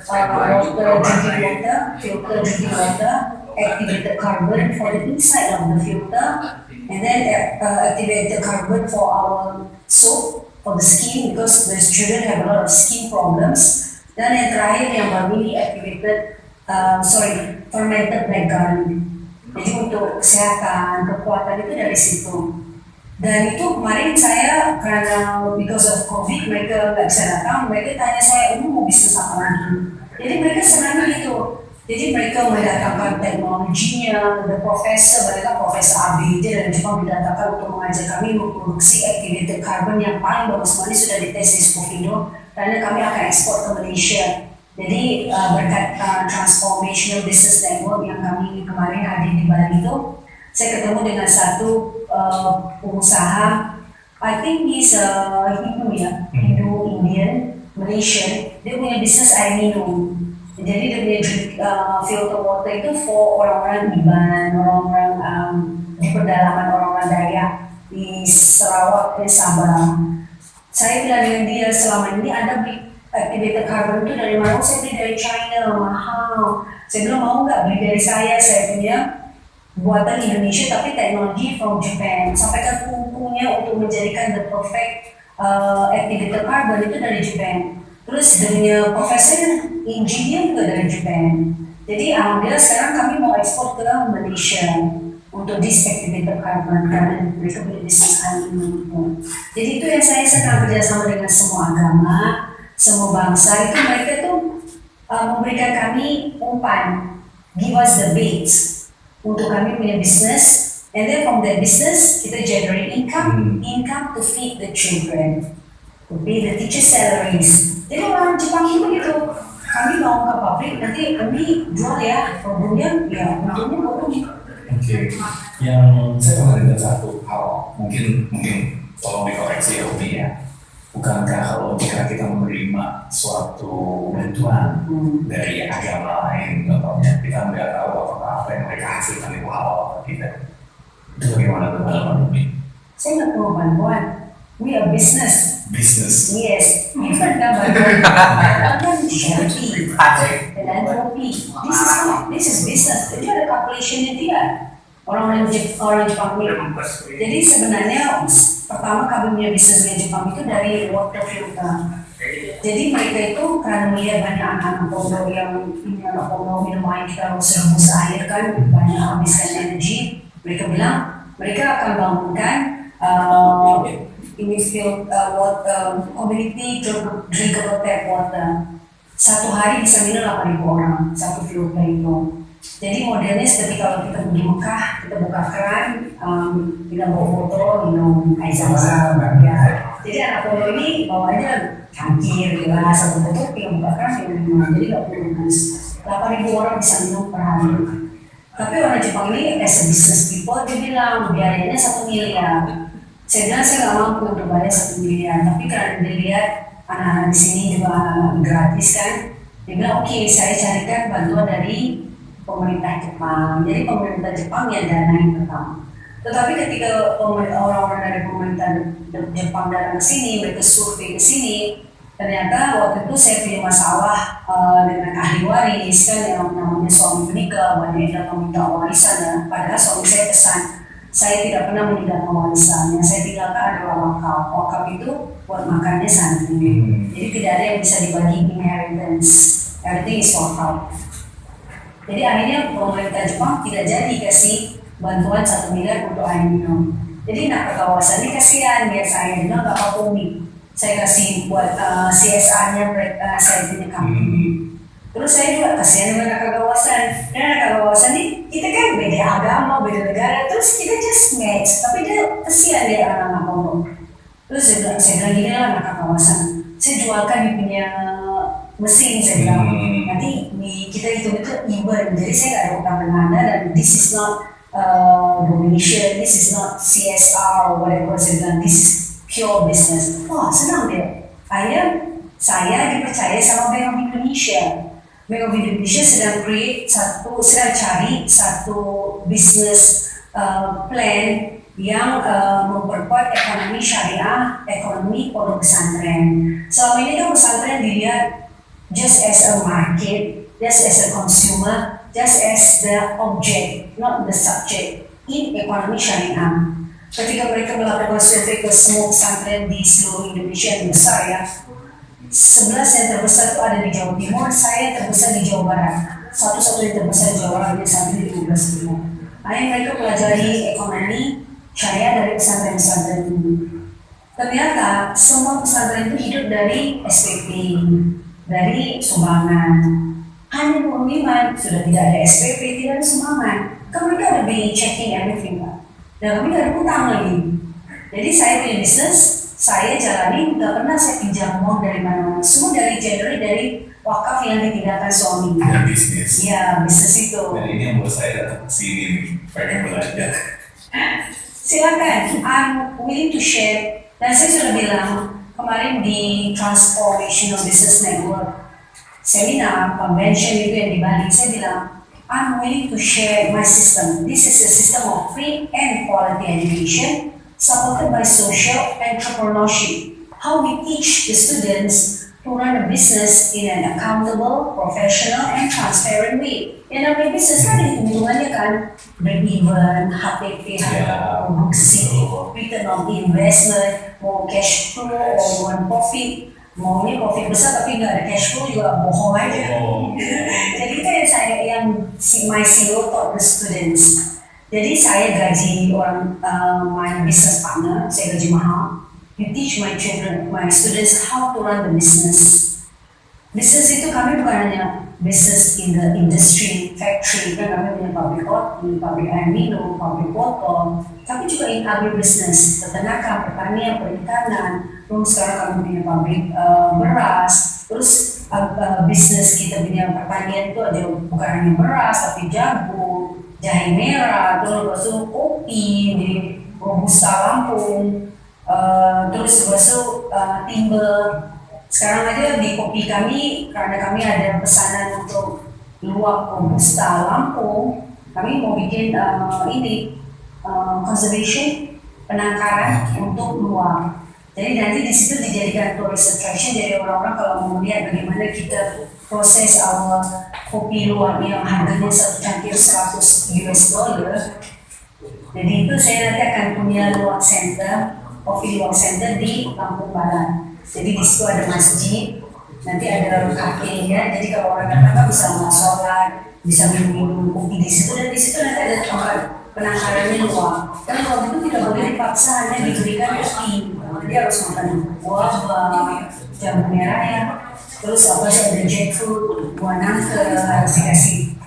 Water drinking water, filter drinking water, activated carbon for the inside of the filter, and then activated carbon for our soap for the skin because the children have a lot of skin problems. Dan yang terakhir yang baru ini activated, fermented blackcurrant. Jadi untuk kesehatan, kekuatan itu dari situ. Dan itu kemarin saya karena because of COVID mereka nggak bisa datang, mereka tanya saya, mau bisnis apa lagi? Jadi mereka senang gitu. Jadi mereka mendatangkan teknologinya, the professor, mereka Profesor ABJ dari Jepang didatangkan untuk mengajar kami memproduksi activated carbon yang paling bagus sekali sudah dites di Scofindo, karena kami akan ekspor ke Malaysia. Jadi berkat transformational business network yang kami kemarin hadir di Bali itu, saya ketemu dengan satu pengusaha, I think he's Hindu ya, Hindu Indian, Malaysian. Dia punya bisnis air minum. Jadi dia punya filter water itu for orang-orang Iban, orang-orang di pedalaman orang-orang Dayak di Sarawak dan Sabah. Saya bilang dengan dia selama ini Anda beli activated carbon itu dari mana? Saya beli dari China, mahal. Saya bilang mau nggak beli dari saya punya buatan Indonesia tapi teknologi from Japan. Sampaikan kukunya untuk menjadikan the perfect activated carbon itu dari Japan. Terus dengan profesor engineer juga dari Japan. Jadi alhamdulillah sekarang kami mau ekspor ke Malaysia untuk disactivated carbon karena mereka punya bisnis aluminium itu. Jadi itu yang saya sedang kerjasama dengan semua agama, semua bangsa itu mereka tuh memberikan kami umpan, give us the baits untuk kami punya bisnis, and then from that business kita generate income to feed the children, to pay the teacher salaries. Jadi orang Jepang itu begitu, kami mau ke pabrik nanti kami jual ya produknya, ya untungnya produknya. Oke, yang saya pernah dengar satu hal, mungkin tolong dikoreksi ya Umi ya. Bukankah kalau jika kita menerima suatu bantuan dari agama lain, contohnya kita nggak tahu apakah apa yang mereka hasilkan itu halal atau tidak? Itu bagaimana teman-teman Umi? Saya nggak perlu bantuan. We are business. Business. Yes, different kan bantuan charity, philanthropy. This is business. Itu ada calculationnya dia. Orang Jepang ini. Jadi sebenarnya pertama kami punya bisnis di Jepang itu dari water filter. Jadi mereka itu karena melihat banyak anak-anak pondok yang minum air kita harus rebus air kan banyak habiskan energi. Mereka bilang mereka akan bangunkan ini community drinkable tap water. Satu hari bisa minum 8.000 orang satu filter itu. Jadi modelnya seperti kalau kita pergi Mekah, kita buka keran, kita bawa botol, minum air zam-zam. Ya. Jadi anak pondok ini bawa aja cangkir, gelas, satu botol, kita buka keran, minum. Jadi nggak perlu bungkus. 8.000 orang bisa minum per hari. Tapi orang Jepang ini as a business people, dia bilang biayanya 1 miliar. Saya bilang saya nggak mampu untuk bayar 1 miliar, tapi karena dia lihat anak-anak di sini juga anak-anak gratis kan, dia bilang oke, saya carikan bantuan dari pemerintah Jepang. Jadi pemerintah Jepang yang dana yang pertama. Tetapi ketika orang-orang dari pemerintah Jepang datang ke sini, mereka survei ke sini, ternyata waktu itu saya punya masalah dengan ahli waris kan yang namanya suami menikah, banyak yang datang minta warisan ya. Padahal suami saya pesan, saya tidak pernah meninggalkan warisan. Yang saya tinggalkan adalah wakaf. Wakaf itu buat makannya santri. Jadi tidak ada yang bisa dibagi inheritance. Everything is wakaf. Jadi akhirnya pemerintah Jepang tidak jadi kasih bantuan 1 miliar untuk air minum. Jadi nak ke kawasan ini kasihan biar saya bilang nggak apa-apa Umi. Saya kasih buat CSR-nya saya punya company. Terus saya juga kasihan dengan anak kawasan. Dan anak kawasan ini kita kan beda agama, beda negara. Terus kita just match. Tapi dia kasihan dia anak-anak ngomong. Terus saya bilang gini lah anak kawasan. Saya jualkan dia punya mesin, saya bilang nanti kita hitung itu even, jadi saya nggak ada utang dengan Anda dan this is not donation, this is not CSR or whatever, saya bilang this is pure business. Wah senang dia. Akhirnya Saya dipercaya sama Bank of Indonesia. Bank of Indonesia sedang cari satu bisnis plan yang memperkuat ekonomi syariah, ekonomi pondok pesantren. Selama ini kan pesantren dilihat just as a market, just as a consumer, just as the object, not the subject in ekonomi syariah. Ketika mereka melakukan survei ke semua pesantren di seluruh Indonesia yang besar ya, 11 yang terbesar itu ada di Jawa Timur, saya terbesar di Jawa Barat. Satu-satu yang terbesar di Jawa Barat hanya sampai di 15.000. Hanya mereka pelajari ekonomi syariah dari pesantren-pesantren ini. Ternyata semua pesantren itu hidup dari SPP, dari sumbangan. Hanya Iman sudah tidak ada SPP, tidak ada sumbangan. Kan mereka ada be checking everything Pak. Dan kami tidak ada utang lagi. Jadi saya punya bisnis, saya jalani, nggak pernah saya pinjam uang dari mana-mana. Semua dari dari wakaf yang ditinggalkan suami. Ya bisnis. Iya, bisnis itu. Dan ini yang buat saya datang ke sini, pengen belajar. Silakan, I'm willing to share. Dan saya sudah bilang kemarin di Transformational Business Network seminar, convention itu yang di Bali, saya bilang I'm willing to share my system. This is a system of free and quality education supported by social entrepreneurship. How we teach the students to run a business in an accountable, professional, and transparent way. Yang namanya bisnis kan hitung-hitungannya kan, break-even, HPP, produksi, return on investment, mau cash flow, or one profit. Maunya profit besar tapi nggak ada cash flow juga bohong aja. Jadi itu yang my CEO taught the students. Jadi saya gaji orang my business partner, saya gaji mahal. You teach my children, my students how to run the business. Business itu kami bukan hanya business in the industry, factory, kan kami punya pabrik roti, pabrik air minum, pabrik botol, tapi juga in agribusiness, peternakan, pertanian, perikanan. Terus sekarang kami punya pabrik beras, terus bisnis kita punya pertanian itu ada bukan hanya beras, tapi jagung, jahe merah, terus kopi di Robusta Lampung, terus timber. Sekarang aja di kopi kami, karena kami ada pesanan untuk luwak Robusta Lampung, kami mau bikin conservation penangkaran untuk luwak. Jadi nanti di situ dijadikan tourist attraction, jadi orang-orang kalau mau melihat bagaimana kita proses our kopi luwak yang harganya satu cangkir $100. Jadi itu saya nanti akan punya luwak center, kopi luwak center di Lampung Barat. Jadi di situ ada masjid, nanti ada kafenya, jadi kalau orang datang bisa mau sholat, bisa minum kopi di situ, dan di situ nanti ada tempat penangkarannya luwak. Karena kalau itu tidak boleh dipaksa, hanya diberikan kopi. Dia harus makan buah, jambu merah ya, terus ada jackfruit, buah nangka, harus dikasih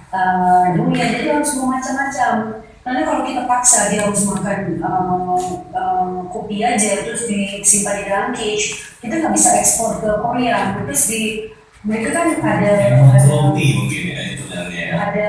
durian, jadi harus semua macam-macam. Karena kalau kita paksa dia harus makan kopi aja, terus disimpan di dalam cage, kita nggak bisa ekspor ke Korea. Terus mereka kan ada mungkin ya itu ada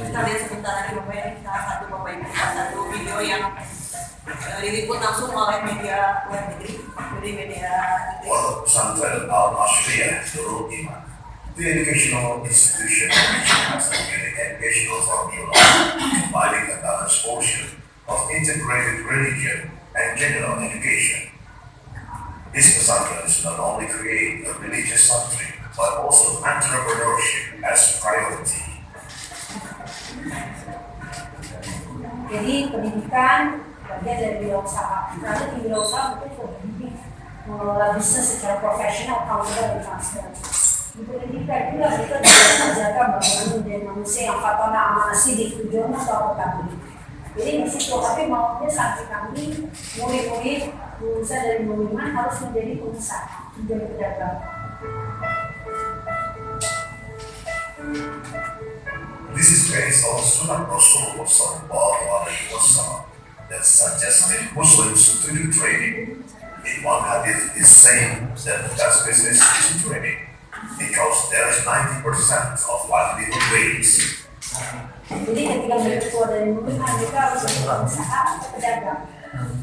kita lihat sebentar lagi Bapak ini, salah satu Bapak Ibu, satu video yang diliput langsung oleh media luar negeri, dari media Pondok Pesantren Al-Ashriyah Nurul Iman, the educational institution which has a unique educational formula combining a balanced portion of integrated religion and general education. This pesantren is not only create a religious country, but also entrepreneurship as priority. Jadi pendidikan bagian dari wirausaha. Karena di wirausaha itu sudah mendidik mengelola bisnis secara profesional, accountable dan transparan. Di pendidikan juga kita bisa mengajarkan bagaimana menjadi manusia yang fatona amanah sidik, tujuannya atau apa. Jadi di situ tapi maunya sampai kami murid-murid lulusan dari Iman harus menjadi pengusaha, menjadi pedagang. This is based on Sunnah Rasulullah Sallallahu Alaihi Wasallam, that suggested Muslims to do trading. In one hadith is saying that that business is trading because there is 90% of livelihood rates. Jadi ketika mereka keluar dari rumah mereka harus berusaha atau pedagang.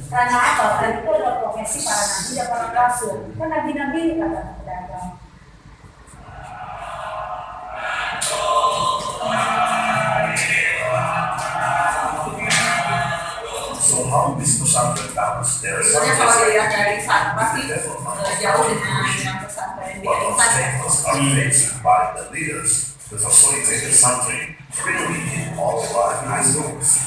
Karena apa? Karena itu adalah profesi para nabi dan para rasul. Kan nabi-nabi adalah pedagang. So how is pesantren balance their Sebenarnya kalau dilihat dari sana pasti jauh dengan pesantren di What Indonesia. obstacles are faced by the leaders to facilitate the country freely in all life aspects.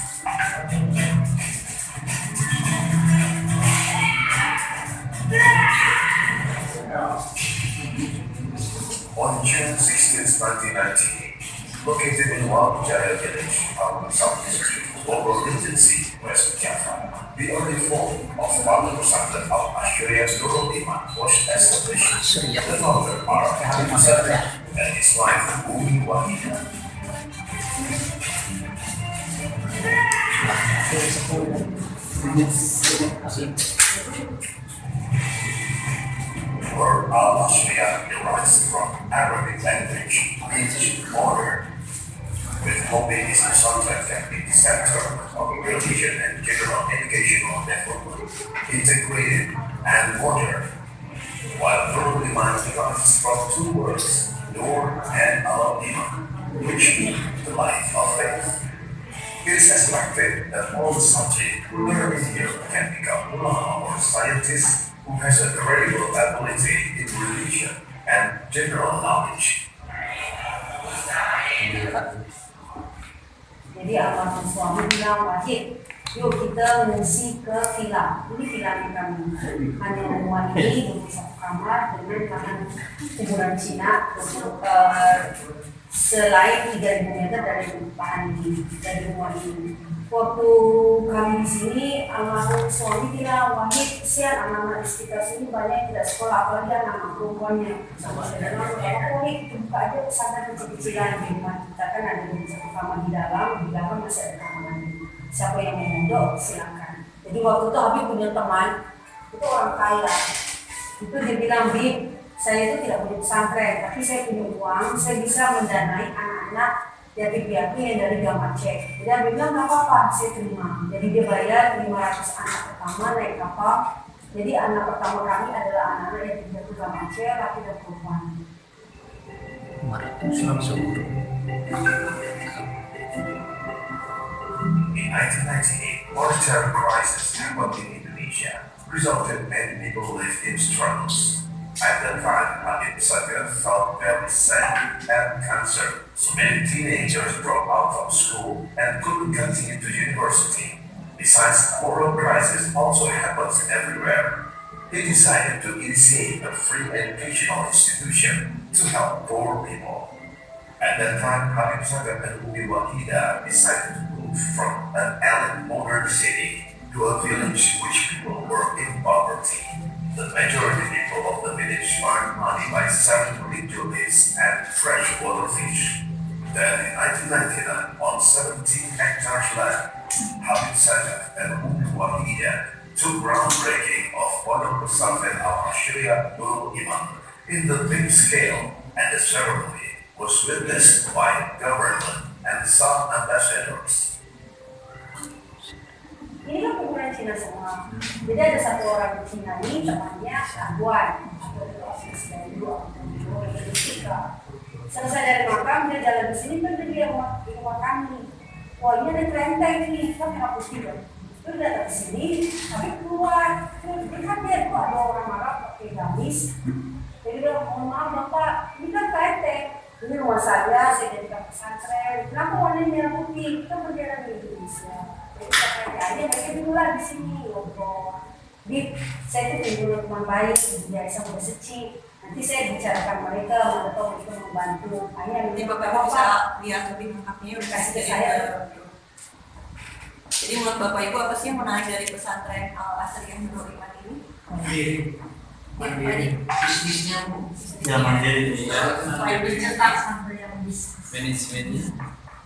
On June 16, 1990, located in Wal Jaya village on the southeast Bogor Regency, West Java, the early form of Father Pesantren Al-Ashriya Nurul Iman was established. The founder are Habib Sadeh and his wife Umi Wahidah. Word Al-Ashriya derives from Arabic language, means order. With hoping this pesantren can be the center of religion and general educational development, integrated and modern. While Nurul Iman derives from two words, Nur and Al-Iman, which mean the light of faith. It is expected that all the subjects who learn here can become ulama or scientists who has a credible ability in religion and general knowledge. Jadi almarhum suami bilang, Wahid, yuk kita mengungsi ke villa. Ini villa yang kami hanya rumah ini 21 kamar dengan tahan kuburan Cina untuk selain 3.000 meter dari tahan ini, dari rumah ini. Waktu kami di sini, almarhum suami bilang, Wahid, kesian anak-anak di sekitar sini banyak yang tidak sekolah, apalagi anak-anak perempuannya. Sama saudara, Wahid, buka aja pesantren kecil-kecilan di rumah kita, kan ada 21 kamar di dalam masih ada kamar lagi. Siapa yang mau mondok, silakan. Jadi waktu itu Habib punya teman, itu orang kaya. Itu dia bilang, Bib, saya itu tidak punya pesantren, tapi saya punya uang, saya bisa mendanai anak-anak yatim piatu yang dari Gang Aceh. Jadi dia bilang nggak apa-apa, saya terima. Jadi dia bayar 500 anak pertama naik kapal. Jadi anak pertama kami adalah anak-anak yatim piatu Gang Aceh, laki dan perempuan. In 1998, monetary crisis happened in Indonesia, resulted many people lived in struggles. At that time, Habib Sadeh felt very sad and concerned. So many teenagers dropped out of school and couldn't continue to university. Besides, moral crisis also happens everywhere. He decided to initiate a free educational institution to help poor people. At that time, Habib Sadeh and Umi Wahidah decided to move from an elite modern city to a village which people were in poverty. The majority people of the village earned money by selling tulips and freshwater fish. Then in 1999, on 17 hectares land, Habib Sadeh and Umi Wahidah took groundbreaking of Pondok Pesantren Al-Ashriya Nurul Iman in the big scale, and the ceremony was witnessed by government and some ambassadors. Ini kan kuburan Cina semua. Jadi ada satu orang Cina ini temannya Aguan atau ofis dari dua Amerika. Selesai dari makam dia jalan ke sini kan dia di rumah kami. Wah ini ada kelenteng nih, kan merah putih kan. Terus datang ke sini, tapi keluar. Terus dia kan dia tuh ada orang Arab pakai gamis. Jadi dia mohon maaf bapak, ini kan kelenteng. Ini rumah saya jadikan pesantren. Kenapa warnanya merah putih? Kita berjalan di Indonesia. Jadi mereka dulu lah di sini ngobrol. Bib, saya itu punya teman baik, biasa udah seci. Nanti saya bicarakan mereka, atau mereka membantu. Akhirnya Jadi Bapak bisa lihat lebih lengkapnya udah kasih ke saya. Jadi menurut Bapak Ibu apa sih yang menarik dari pesantren Al-Asriyah Nurul Iman ini? Mandiri. Bisnisnya Ya mandiri. Selain bisnis tak sampai yang bisnis. manajemennya.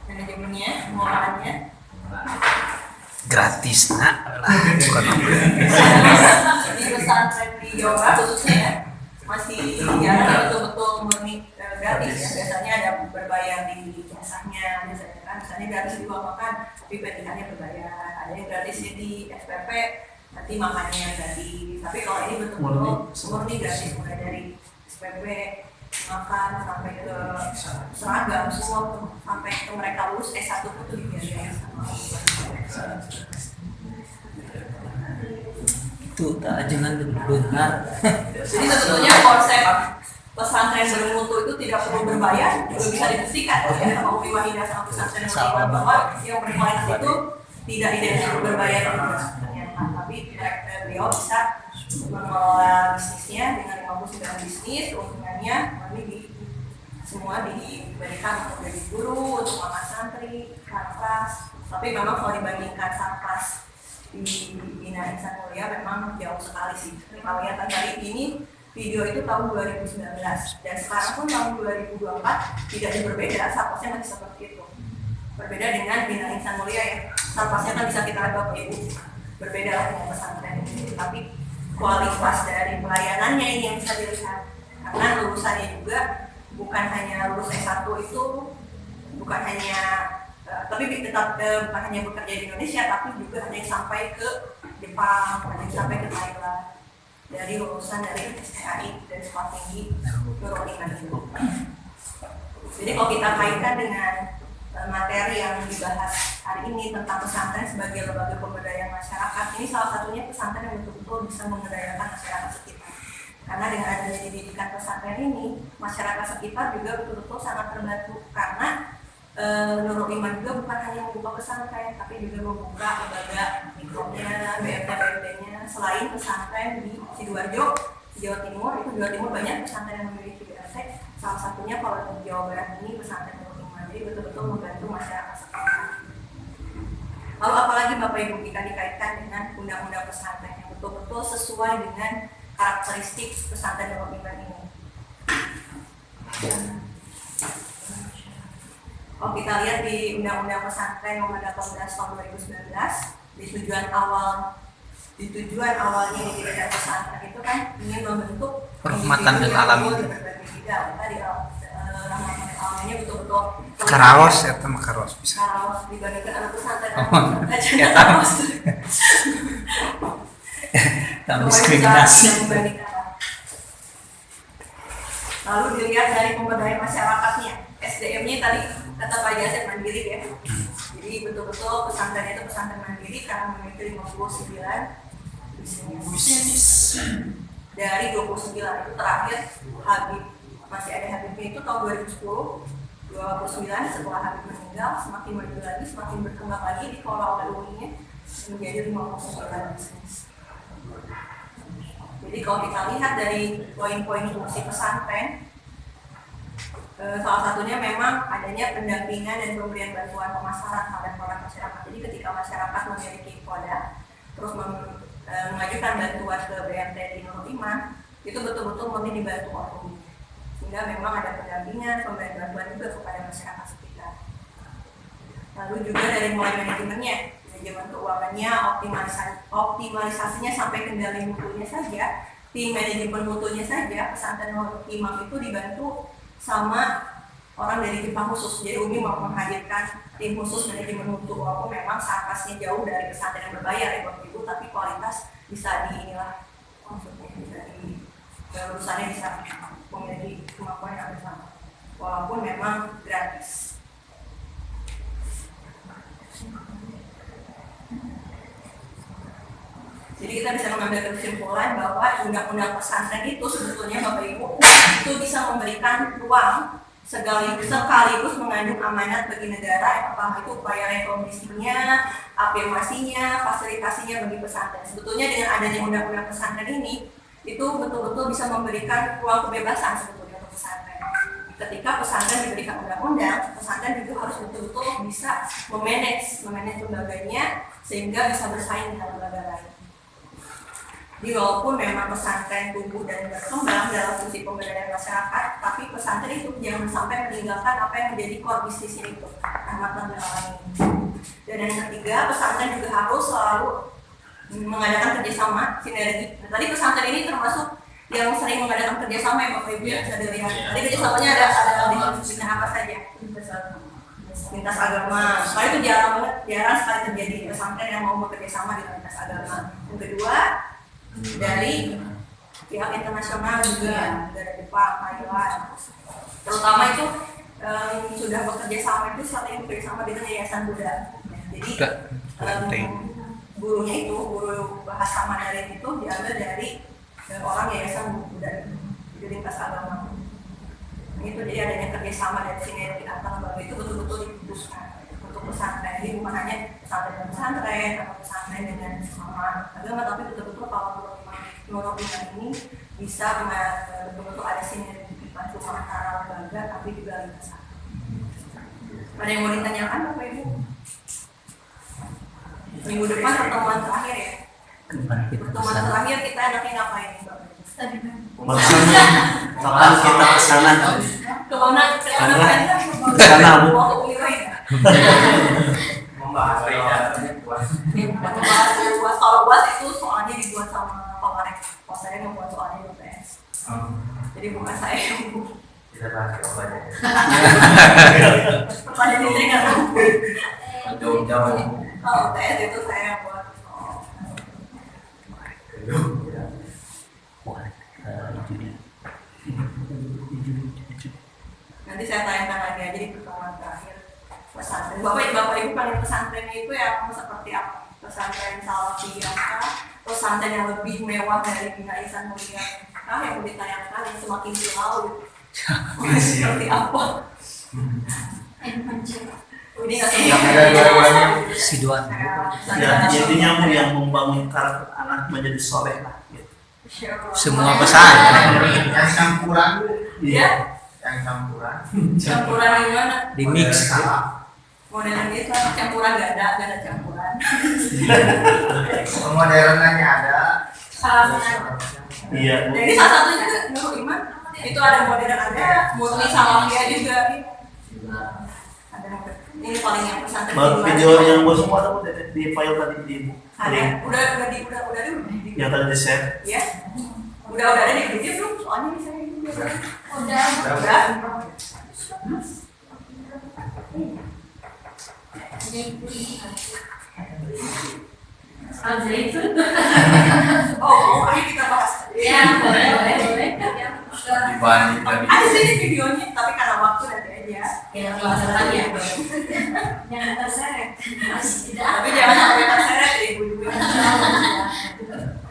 Manajemennya, pengolahannya. gratis nak lah. Di pesantren di Jawa Barat khususnya ya, masih jarang betul-betul murni gratis ya. Biasanya ada berbayar di jasanya, biasanya kan misalnya gratis di ruang makan tapi pilihannya berbayar, ada yang gratisnya di SPP nanti makannya gratis. Tapi kalau ini betul-betul murni gratis, mulai dari SPP, makan sampai ke seragam semua tuh, sampai ke mereka lulus S1 pun tuh dibiayain sama Itu tak jangan benar. Jadi sebetulnya konsep pesantren bermutu itu tidak perlu berbayar juga bisa dibuktikan ya sama Umi Wahidah sama pesantren yang bahwa yang berkualitas itu tidak identik berbayar ternyata, tapi beliau bisa mengelola bisnisnya dengan 59 bisnis, keuntungannya semua diberikan untuk jadi guru, untuk makan santri, sarkas. Tapi memang kalau dibandingkan sarkas di Bina Insan Mulia memang jauh sekali sih. Kalau lihat tadi ini video itu tahun 2019 dan sekarang pun tahun 2024 tidak ada berbeda, sarkasnya masih seperti itu. Berbeda dengan Bina Insan Mulia ya, sarkasnya kan bisa kita lihat Bapak Ibu berbeda lah dengan pesantren ini, tapi kualitas dari pelayanannya ini yang bisa dilihat karena lulusannya juga bukan hanya lulus S1 itu bukan hanya tapi tetap bukan hanya bekerja di Indonesia, tapi juga ada yang sampai ke Jepang, ada yang sampai ke Thailand dari lulusan dari STAI dan sekolah tinggi Nurul Iman itu. Jadi kalau kita kaitkan dengan materi yang dibahas hari ini tentang pesantren sebagai lembaga pemberdayaan masyarakat, ini salah satunya pesantren yang betul-betul bisa memberdayakan masyarakat sekitar. Karena dengan adanya didikan pesantren ini, masyarakat sekitar juga betul-betul sangat terbantu karena Nurul Iman juga bukan hanya membuka pesantren, tapi juga membuka lembaga mikronya, BMT-nya. Selain pesantren di Sidoarjo, Jawa Timur, itu Jawa Timur banyak pesantren yang memiliki BMT. Salah satunya kalau di Jawa Barat ini pesantren Nurul Iman, jadi betul-betul membantu masyarakat sekitar. Lalu apalagi Bapak Ibu jika dikaitkan dengan undang-undang pesantren yang betul-betul sesuai dengan karakteristik pesantren Nurul Iman ini. Kalau kita lihat di Undang-Undang Pesantren Nomor 18 Tahun 2019, di tujuan awalnya didirikan pesantren itu kan ingin membentuk Perhormatan dan alam di berbagai bidang. Tadi rahmatan dan alamnya betul-betul Karaos ya teman Karaos bisa. Karaos dibandingkan anak pesantren. Ya Karaos. Tanpa diskriminasi. Lalu dilihat dari pemberdayaan masyarakatnya, SDM-nya tadi kata Pak Jasir mandiri ya. Jadi betul-betul pesantren itu pesantren mandiri karena memiliki 59 bisnis. Dari 29 itu terakhir Habib, masih ada Habibnya itu tahun 2010, 29 setelah Habib meninggal semakin maju lagi, semakin berkembang lagi dikelola oleh UI-nya menjadi 59 bisnis. Jadi kalau kita lihat dari poin-poin fungsi pesantren, salah satunya memang adanya pendampingan dan pemberian bantuan pemasaran terhadap produk masyarakat. Jadi ketika masyarakat memiliki produk, terus mengajukan bantuan ke BMT di Nurul Iman, itu betul-betul murni dibantu oleh UI. Sehingga memang ada pendampingan, pemberian bantuan juga kepada masyarakat sekitar. Lalu juga dari mulai manajemen keuangannya, optimalisasinya sampai kendali mutunya saja, tim manajemen mutunya saja, pesantren Nurul Iman itu dibantu sama orang dari Jepang khusus. Jadi Umi mau menghadirkan tim khusus manajemen mutu, walaupun memang sarkasnya jauh dari pesantren yang berbayar ya Bapak Ibu, tapi kualitas bisa inilah maksudnya bisa di lulusannya bisa memiliki kemampuan yang sama, walaupun memang gratis. Jadi kita bisa mengambil kesimpulan bahwa undang-undang pesantren itu sebetulnya Bapak Ibu itu bisa memberikan ruang sekaligus mengandung amanat bagi negara, apakah itu upaya reformasinya, afirmasinya, fasilitasinya bagi pesantren. Sebetulnya dengan adanya undang-undang pesantren ini itu betul-betul bisa memberikan ruang kebebasan sebetulnya untuk pesantren. Ketika pesantren diberikan undang-undang, pesantren juga harus betul-betul bisa memanage lembaganya sehingga bisa bersaing dengan lembaga lain. Jadi walaupun memang pesantren tumbuh dan berkembang dalam fungsi pemberdayaan masyarakat, tapi pesantren itu jangan sampai meninggalkan apa yang menjadi core bisnisnya itu, rahmatan dan alam ini. Dan yang ketiga, pesantren juga harus selalu mengadakan kerjasama sinergi. Nah, tadi pesantren ini termasuk yang sering mengadakan kerjasama ya Bapak Ibu bisa dilihat. Tadi kerjasamanya ada dengan apa saja? Lintas agama. Soalnya itu jarang sekali terjadi pesantren yang mau bekerja sama dengan lintas agama. Yang kedua, dari pihak internasional juga dari Jepang, Thailand. Terutama itu sudah bekerja sama itu sering bekerja sama dengan Yayasan Buddha. Jadi gurunya itu, guru bahasa Mandarin itu diambil dari orang Yayasan Buddha, jadi lintas agama. Itu jadi adanya kerjasama dan sinergi antara lembaga itu betul-betul dibutuhkan untuk pesantren. Jadi bukan hanya pesantren dengan pesantren atau pesantren dengan sesama agama, tapi betul-betul kalau Nurul Iman ini bisa betul-betul ada sinergi bukan cuma antara lembaga tapi juga lintas agama. Ada yang mau ditanyakan Bapak Ibu? Minggu depan pertemuan terakhir ya. Pertemuan terakhir kita enaknya ngapain Bapak Ibu? Kapan kita kesana? Kemana? Kesana Bu. Membahas UAS. Kalau UAS itu soalnya dibuat sama Pak Marek. Pak saya membuat soalnya UTS. Jadi bukan saya yang buat. Kita bahas apa aja. Pertanyaan ini nggak tahu. Jauh-jauh. Kalau UTS itu saya yang buat. Nanti saya tayangkan lagi aja di pertemuan terakhir pesantren. Bapak Ibu panggil pesantren itu yang seperti apa? Pesantren salafiyah, pesantren yang lebih mewah dari Bina Ihsan Mulia. Yang mau ditayangkan yang semakin silau seperti apa? Ini nggak semua. Siduan. Ya, intinya Bu yang membangun karakter anak menjadi soleh lah. Gitu. Semua pesantren Yang campuran, Iya. yang campuran. Campuran gimana? di mix. Modelan gitu, campuran gak ada campuran. Modernnya ada. Iya Bu. Jadi salah satunya juga Nurul Iman itu ada modern, ada murni salafiyah juga. Ada ini paling yang pesantren. Video yang gue semua ada Bu di file tadi di Bu. Ada, udah Yang tadi di share. ya. Udah ada di video belum? Soalnya bisa udah. Oh, ayo kita bahas. Ya, boleh. Dibanding dari Ada sih di videonya, tapi karena waktu nanti aja. Ya, kalau ada lagi ya. Yang terseret. Masih tidak. Tapi jangan sampai terseret ya ibu-ibu.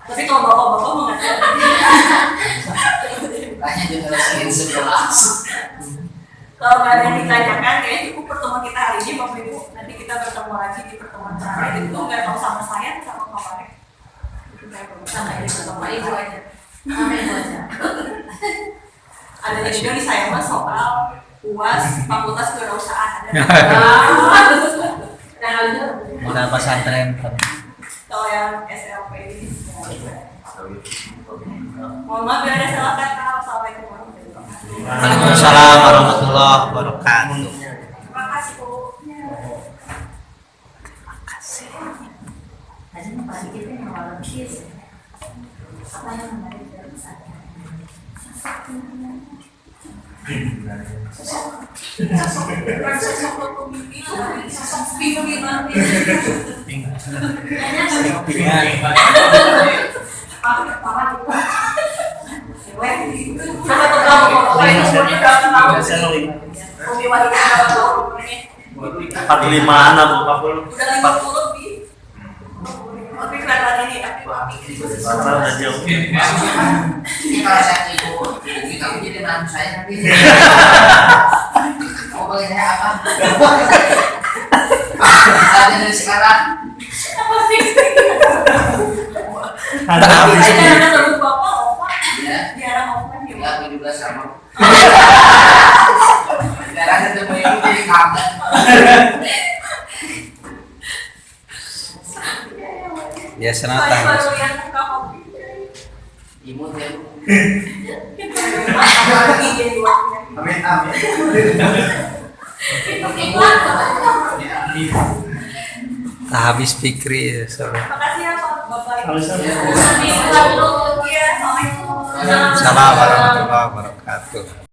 Tapi kalau bapak-bapak mau nggak banyak generasi sebelah. kalau nggak ada yang ditanyakan, kayaknya cukup pertemuan kita hari ini Bapak Ibu. Nanti kita bertemu lagi di pertemuan terakhir. Itu nggak tahu sama saya, sama Pak Marek. Sama ini pertemuan itu aja. Sama itu aja. Ada juga di saya mas soal UAS Fakultas Kewirausahaan. Modal pesantren. Kalau yang SLP ini. Mohon maaf ya, ada salah kata. Assalamualaikum warahmatullahi wabarakatuh. Waalaikumsalam warahmatullahi wabarakatuh. Terima kasih Bu. Tadi pagi kita yang awal kiss. Apa yang menarik dari pesantren? Sosok pemimpin, sosok pimpinan. Empat lima anak Bu. Udah 50 lebih. Tapi kelihatan ini ya. Udah jauh. Kalau saya ibu, kamu jadi mantu saya nanti. Mau boleh saya apa? Ada dari sekarang. Ada habis. Saya ada satu bapak, opa. Ya. Jarang opa dia. Ya, aku juga sama. Darah ketemu ibu jadi kangen. Ya Saya senata. baru lihat muka kopi. Imut ya. Amin amin. Tak habis pikir sore. Makasih ya Pak Bapak Ibu. Sama-sama. Iya, Assalamualaikum. Assalamualaikum warahmatullahi wabarakatuh.